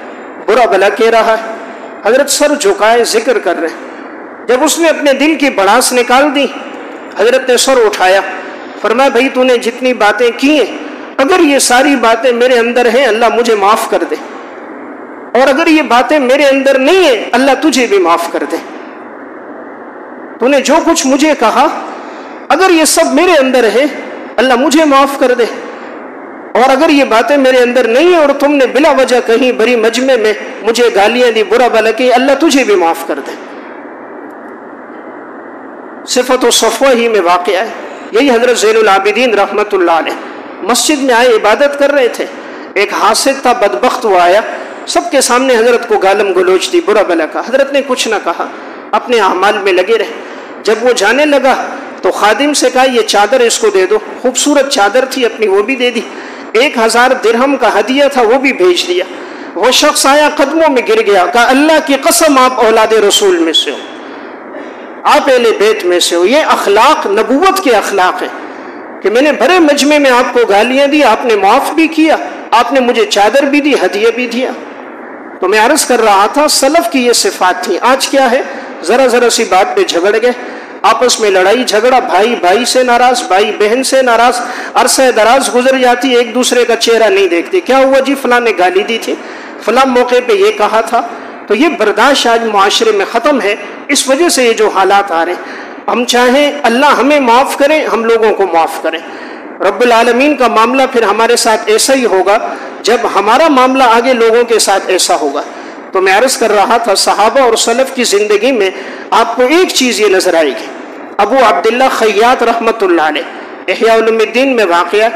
برا بھلا کہہ رہا ہے، حضرت سر جھکائے ذکر کر رہے ہیں۔ جب اس نے اپنے دل کی بڑاس نکال دی، حضرت نے سر اٹھایا، فرمایا بھائی تو نے جتنی باتیں کی ہیں، اگر یہ ساری باتیں میرے اندر ہیں اللہ مجھے معاف کر دے، اور اگر یہ باتیں میرے اندر نہیں ہیں اللہ تجھے بھی معاف کر دے۔ تو نے جو کچھ مجھے کہا اگر یہ سب میرے اندر ہے اللہ مجھے معاف کر دے، اور اگر یہ باتیں میرے اندر نہیں ہیں اور تم نے بلا وجہ کہیں بڑی مجمع میں مجھے گالیاں دی، برا بھلا کی، اللہ تجھے بھی معاف کر دے۔ صفت و صفوہ ہی میں واقعہ ہے، یہی حضرت زین العابدین رحمۃ اللہ علیہ مسجد میں آئے عبادت کر رہے تھے، ایک حاسد تھا بدبخت، وہ آیا سب کے سامنے حضرت کو گالم گلوچ دی، برا بھلا کا، حضرت نے کچھ نہ کہا، اپنے اعمال میں لگے رہے۔ جب وہ جانے لگا تو خادم سے کہا یہ چادر اس کو دے دو، خوبصورت چادر تھی اپنی وہ بھی دے دی، 1000 درہم کا ہدیہ تھا وہ بھی بھیج دیا۔ وہ شخص آیا قدموں میں گر گیا، کہا اللہ کی قسم آپ اولاد رسول میں سے ہو، آپ اہل بیت میں سے ہو، یہ اخلاق نبوت کے اخلاق ہیں کہ میں نے بڑے مجمع میں آپ کو گالیاں دی، آپ نے معاف بھی کیا، آپ نے مجھے چادر بھی دی، ہدیہ بھی دیا۔ تو میں عرض کر رہا تھا سلف کی یہ صفات تھی۔ آج کیا ہے، ذرا ذرا سی بات پہ جھگڑ گئے، آپس میں لڑائی جھگڑا، بھائی بھائی سے ناراض، بھائی بہن سے ناراض، عرصہ دراز گزر جاتی، ایک دوسرے کا چہرہ نہیں دیکھتے، کیا ہوا جی فلاں نے گالی دی تھی، فلاں موقع پہ یہ کہا تھا۔ تو یہ برداشت آج معاشرے میں ختم ہے، اس وجہ سے یہ جو حالات آ رہے ہیں۔ ہم چاہیں اللہ ہمیں معاف کرے، ہم لوگوں کو معاف کریں۔ رب العالمین کا معاملہ پھر ہمارے ساتھ ایسا ہی ہوگا جب ہمارا معاملہ آگے لوگوں کے ساتھ ایسا ہوگا۔ تو میں عرض کر رہا تھا صحابہ اور سلف کی زندگی میں آپ کو ایک چیز یہ نظر آئے گی۔ ابو عبداللہ خیاط رحمۃ اللہ علیہ احیاء علوم الدین میں واقعہ،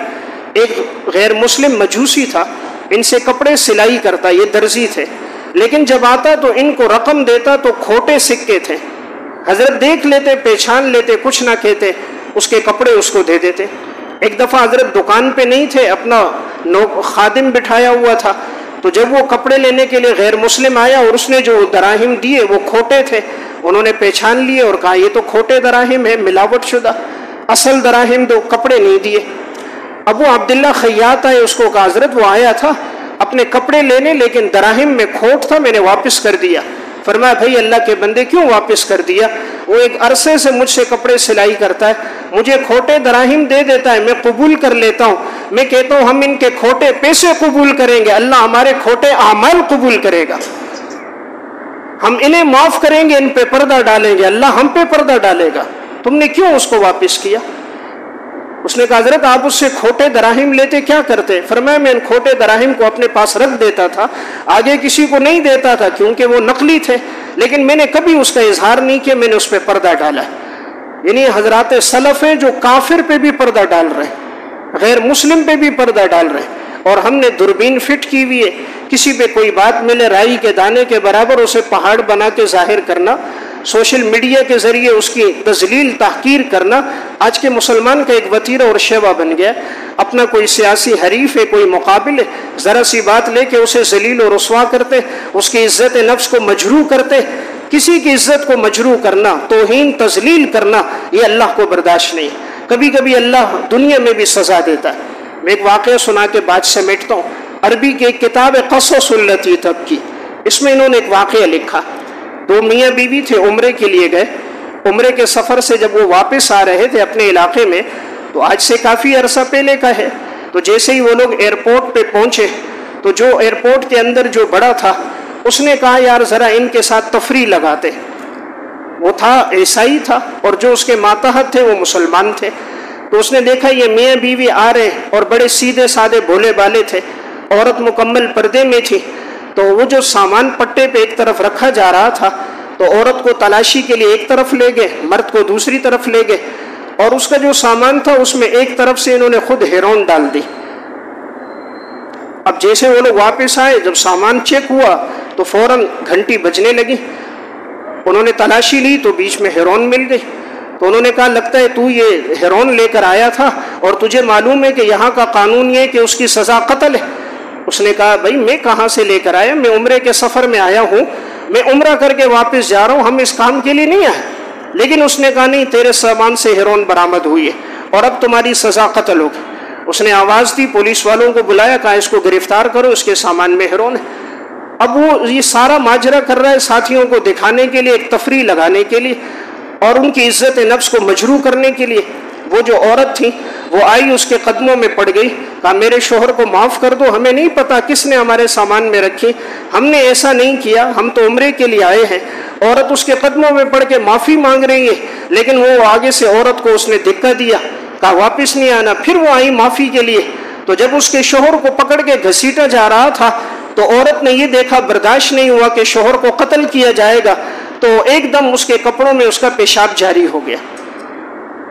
ایک غیر مسلم مجوسی تھا، ان سے کپڑے سلائی کرتا، یہ درزی تھے، لیکن جب آتا تو ان کو رقم دیتا تو کھوٹے سکے تھے۔ حضرت دیکھ لیتے، پہچان لیتے، کچھ نہ کہتے، اس کے کپڑے اس کو دے دیتے۔ ایک دفعہ حضرت دکان پہ نہیں تھے، اپنا خادم بٹھایا ہوا تھا، تو جب وہ کپڑے لینے کے لیے غیر مسلم آیا اور اس نے جو دراہم دیے وہ کھوٹے تھے، انہوں نے پہچان لیے اور کہا یہ تو کھوٹے دراہم ہے، ملاوٹ شدہ، اصل دراہم دو، کپڑے نہیں دیے۔ ابو عبداللہ خیاط آئے، اس کو کہا حضرت وہ آیا تھا اپنے کپڑے لینے، لیکن دراہم میں کھوٹ تھا، میں نے واپس کر دیا۔ فرمایا بھائی اللہ کے بندے کیوں واپس کر دیا؟ وہ ایک عرصے سے مجھ سے کپڑے سلائی کرتا ہے، مجھے کھوٹے دراہم دے دیتا ہے، میں قبول کر لیتا ہوں، میں کہتا ہوں ہم ان کے کھوٹے پیسے قبول کریں گے، اللہ ہمارے کھوٹے اعمال قبول کرے گا، ہم انہیں معاف کریں گے، ان پہ پردہ ڈالیں گے، اللہ ہم پہ پردہ ڈالے گا، تم نے کیوں اس کو واپس کیا؟ اس نے کہا حضرت آپ اس سے کھوٹے دراہم لیتے کیا کرتے؟ فرمایا میں ان کھوٹے دراہم کو اپنے پاس رکھ دیتا تھا، آگے کسی کو نہیں دیتا تھا کیونکہ وہ نقلی تھے، لیکن میں نے کبھی اس کا اظہار نہیں کیا، میں نے اس پہ پردہ ڈالا۔ یعنی حضرات سلف ہیں جو کافر پہ بھی پردہ ڈال رہے ہیں، غیر مسلم پہ بھی پردہ ڈال رہے ہیں، اور ہم نے دوربین فٹ کی ہوئی ہے، کسی پہ کوئی بات ملے رائی کے دانے کے برابر اسے پہاڑ بنا کے ظاہر کرنا، سوشل میڈیا کے ذریعے اس کی تذلیل تحقیر کرنا آج کے مسلمان کا ایک وتیرہ اور شیوا بن گیا۔ اپنا کوئی سیاسی حریف ہے، کوئی مقابل ہے، ذرا سی بات لے کے اسے ذلیل و رسوا کرتے، اس کی عزت نفس کو مجروح کرتے۔ کسی کی عزت کو مجروح کرنا، توہین تذلیل کرنا، یہ اللہ کو برداشت نہیں۔ کبھی کبھی اللہ دنیا میں بھی سزا دیتا ہے۔ میں ایک واقعہ سنا کے بات سمیٹتا ہوں۔ عربی کی ایک کتاب ہے قصص التی تبکی، اس میں انہوں نے ایک واقعہ لکھا۔ دو میاں بیوی تھے، عمرے کے لیے گئے، عمرے کے سفر سے جب وہ واپس آ رہے تھے اپنے علاقے میں، تو آج سے کافی عرصہ پہلے کا ہے، تو جیسے ہی وہ لوگ ایئرپورٹ پہ پہنچے تو جو ایئرپورٹ کے اندر جو بڑا تھا اس نے کہا یار ذرا ان کے ساتھ تفریح لگاتے۔ وہ تھا عیسائی تھا اور جو اس کے ماتحت تھے وہ مسلمان تھے، تو اس نے دیکھا یہ میاں بیوی آ رہے اور بڑے سیدھے سادے بھولے بالے تھے، عورت مکمل پردے میں تھی، تو وہ جو سامان پٹے پہ ایک طرف رکھا جا رہا تھا تو عورت کو تلاشی کے لیے ایک طرف لے گئے، مرد کو دوسری طرف لے گئے، اور اس کا جو سامان تھا اس میں ایک طرف سے انہوں نے خود ہیرون ڈال دی۔ اب جیسے وہ لوگ واپس آئے، جب سامان چیک ہوا تو فوراً گھنٹی بجنے لگی، انہوں نے تلاشی لی تو بیچ میں ہیرون مل گئی، تو انہوں نے کہا لگتا ہے تو یہ ہیرون لے کر آیا تھا اور تجھے معلوم ہے کہ یہاں کا قانون یہ ہے کہ اس کی سزا قتل ہے۔ اس نے کہا بھائی میں کہاں سے لے کر آیا، میں عمرے کے سفر میں آیا ہوں، میں عمرہ کر کے واپس جا رہا ہوں، ہم اس کام کے لیے نہیں آئے۔ لیکن اس نے کہا نہیں، تیرے سامان سے ہیرون برآمد ہوئی ہے اور اب تمہاری سزا قتل ہوگی۔ اس نے آواز دی، پولیس والوں کو بلایا، کہا اس کو گرفتار کرو، اس کے سامان میں ہیرون ہے۔ اب وہ یہ سارا ماجرا کر رہا ہے ساتھیوں کو دکھانے کے لیے، ایک تفریح لگانے کے لیے اور ان کی عزت نفس کو مجروح کرنے کے لیے۔ وہ جو عورت تھی وہ آئی، اس کے قدموں میں پڑ گئی، کہا میرے شوہر کو معاف کر دو، ہمیں نہیں پتا کس نے ہمارے سامان میں رکھی، ہم نے ایسا نہیں کیا، ہم تو عمرے کے لیے آئے ہیں۔ عورت اس کے قدموں میں پڑ کے معافی مانگ رہی ہے، لیکن وہ آگے سے عورت کو اس نے دھکا دیا، کہا واپس نہیں آنا۔ پھر وہ آئی معافی کے لیے، تو جب اس کے شوہر کو پکڑ کے گھسیٹا جا رہا تھا تو عورت نے یہ دیکھا، برداشت نہیں ہوا کہ شوہر کو قتل کیا جائے گا، تو ایک دم اس کے کپڑوں میں اس کا پیشاب جاری ہو گیا۔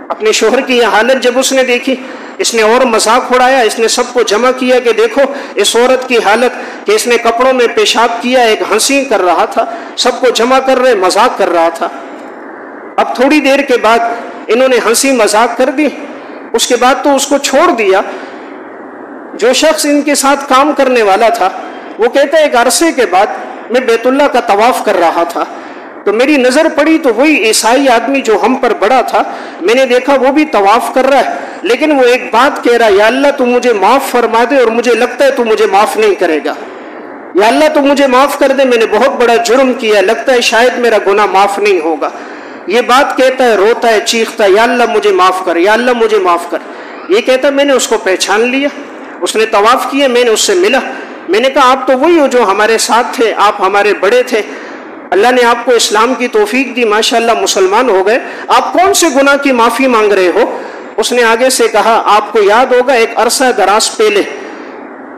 اپنے شوہر کی یہ حالت جب اس نے دیکھی، اس نے اور مذاق اڑایا، اس نے سب کو جمع کیا کہ دیکھو اس عورت کی حالت کہ اس نے کپڑوں میں پیشاب کیا، ایک ہنسی کر رہا تھا، سب کو جمع کر رہے، مذاق کر رہا تھا۔ اب تھوڑی دیر کے بعد انہوں نے ہنسی مذاق کر دی، اس کے بعد تو اس کو چھوڑ دیا۔ جو شخص ان کے ساتھ کام کرنے والا تھا وہ کہتا ہے ایک عرصے کے بعد میں بیت اللہ کا طواف کر رہا تھا تو میری نظر پڑی تو وہی عیسائی آدمی جو ہم پر بڑا تھا، میں نے دیکھا وہ بھی طواف کر رہا ہے، لیکن وہ ایک بات کہہ رہا ہے، یا اللہ تو مجھے معاف فرما دے، اور مجھے لگتا ہے تو مجھے معاف نہیں کرے گا، یا اللہ تو مجھے معاف کر دے، میں نے بہت بڑا جرم کیا، لگتا ہے شاید میرا گناہ معاف نہیں ہوگا۔ یہ بات کہتا ہے، روتا ہے، چیختا ہے، یا اللہ مجھے معاف کر، یا اللہ مجھے معاف کر۔ یہ کہتا ہے میں نے اس کو پہچان لیا، اس نے طواف کیا، میں نے اس سے ملا، میں نے کہا آپ تو وہی ہو جو ہمارے ساتھ تھے، آپ ہمارے بڑے تھے، اللہ نے آپ کو اسلام کی توفیق دی، ماشاءاللہ مسلمان ہو گئے، آپ کون سے گناہ کی معافی مانگ رہے ہو؟ اس نے آگے سے کہا آپ کو یاد ہوگا ایک عرصہ دراز پہلے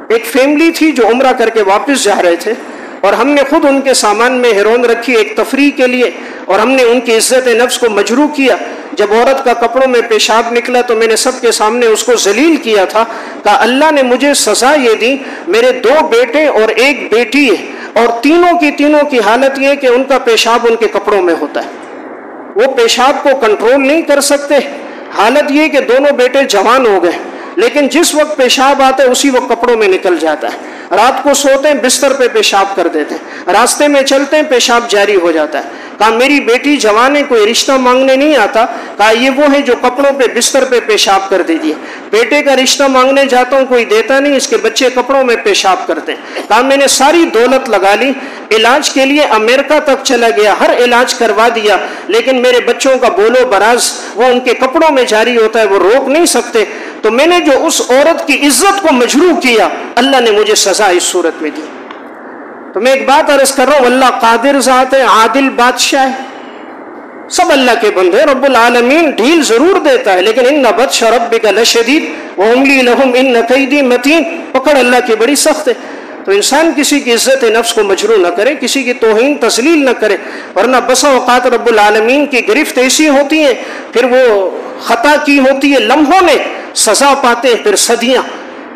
ایک فیملی تھی جو عمرہ کر کے واپس جا رہے تھے، اور ہم نے خود ان کے سامان میں ہیرون رکھی ایک تفریح کے لیے، اور ہم نے ان کی عزت نفس کو مجروح کیا۔ جب عورت کا کپڑوں میں پیشاب نکلا تو میں نے سب کے سامنے اس کو ذلیل کیا تھا، کہا اللہ نے مجھے سزا یہ دی، میرے 2 بیٹے اور 1 بیٹی ہے، اور تینوں کی حالت یہ کہ ان کا پیشاب ان کے کپڑوں میں ہوتا ہے، وہ پیشاب کو کنٹرول نہیں کر سکتے۔ حالت یہ کہ دونوں بیٹے جوان ہو گئے، لیکن جس وقت پیشاب آتا ہے اسی وقت کپڑوں میں نکل جاتا ہے۔ رات کو سوتے ہیں بستر پہ پیشاب کر دیتے ہیں، راستے میں چلتے ہیں پیشاب جاری ہو جاتا ہے۔ کہا میری بیٹی جوان ہے، کوئی رشتہ مانگنے نہیں آتا، کہا یہ وہ ہے جو کپڑوں پہ بستر پہ پیشاب کر دیجیے۔ بیٹے کا رشتہ مانگنے جاتا ہوں کوئی دیتا نہیں، اس کے بچے کپڑوں میں پیشاب کرتے ہیں۔ کہا میں نے ساری دولت لگا لی، علاج کے لیے امریکہ تک چلا گیا، ہر علاج کروا دیا، لیکن میرے بچوں کا بولو براز وہ ان کے کپڑوں میں جاری ہوتا ہے، وہ روک نہیں سکتے۔ تو میں نے جو اس عورت کی عزت کو مجروح کیا، اللہ نے مجھے سزا اس صورت میں دی۔ تو میں ایک بات عرض کر رہا ہوں، اللہ قادر ذات ہے، عادل بادشاہ ہے، سب اللہ کے بندے، رب العالمین ڈھیل ضرور دیتا ہے، لیکن ان بطش ربک لشدید واملی لہم ان کیدی متین، پکڑ اللہ کی بڑی سخت ہے۔ تو انسان کسی کی عزت نفس کو مجروح نہ کرے، کسی کی توہین تذلیل نہ کرے، ورنہ بسا اوقات رب العالمین کی گرفت ایسی ہوتی ہے، پھر وہ خطا کی ہوتی ہے لمحوں میں، سزا پاتے پھر صدیاں۔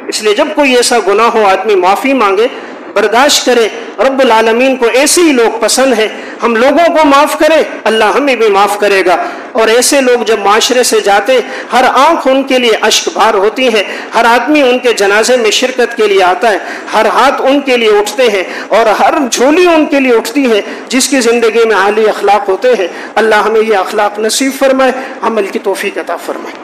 اس لیے جب کوئی ایسا گناہ ہو آدمی معافی مانگے، برداشت کرے۔ رب العالمین کو ایسے ہی لوگ پسند ہیں، ہم لوگوں کو معاف کرے، اللہ ہمیں بھی معاف کرے گا۔ اور ایسے لوگ جب معاشرے سے جاتے، ہر آنکھ ان کے لیے اشک بار ہوتی ہے، ہر آدمی ان کے جنازے میں شرکت کے لیے آتا ہے، ہر ہاتھ ان کے لیے اٹھتے ہیں، اور ہر جھولی ان کے لیے اٹھتی ہے جس کی زندگی میں عالی اخلاق ہوتے ہیں۔ اللہ ہمیں یہ اخلاق نصیب فرمائے، عمل کی توفیق عطا فرمائے۔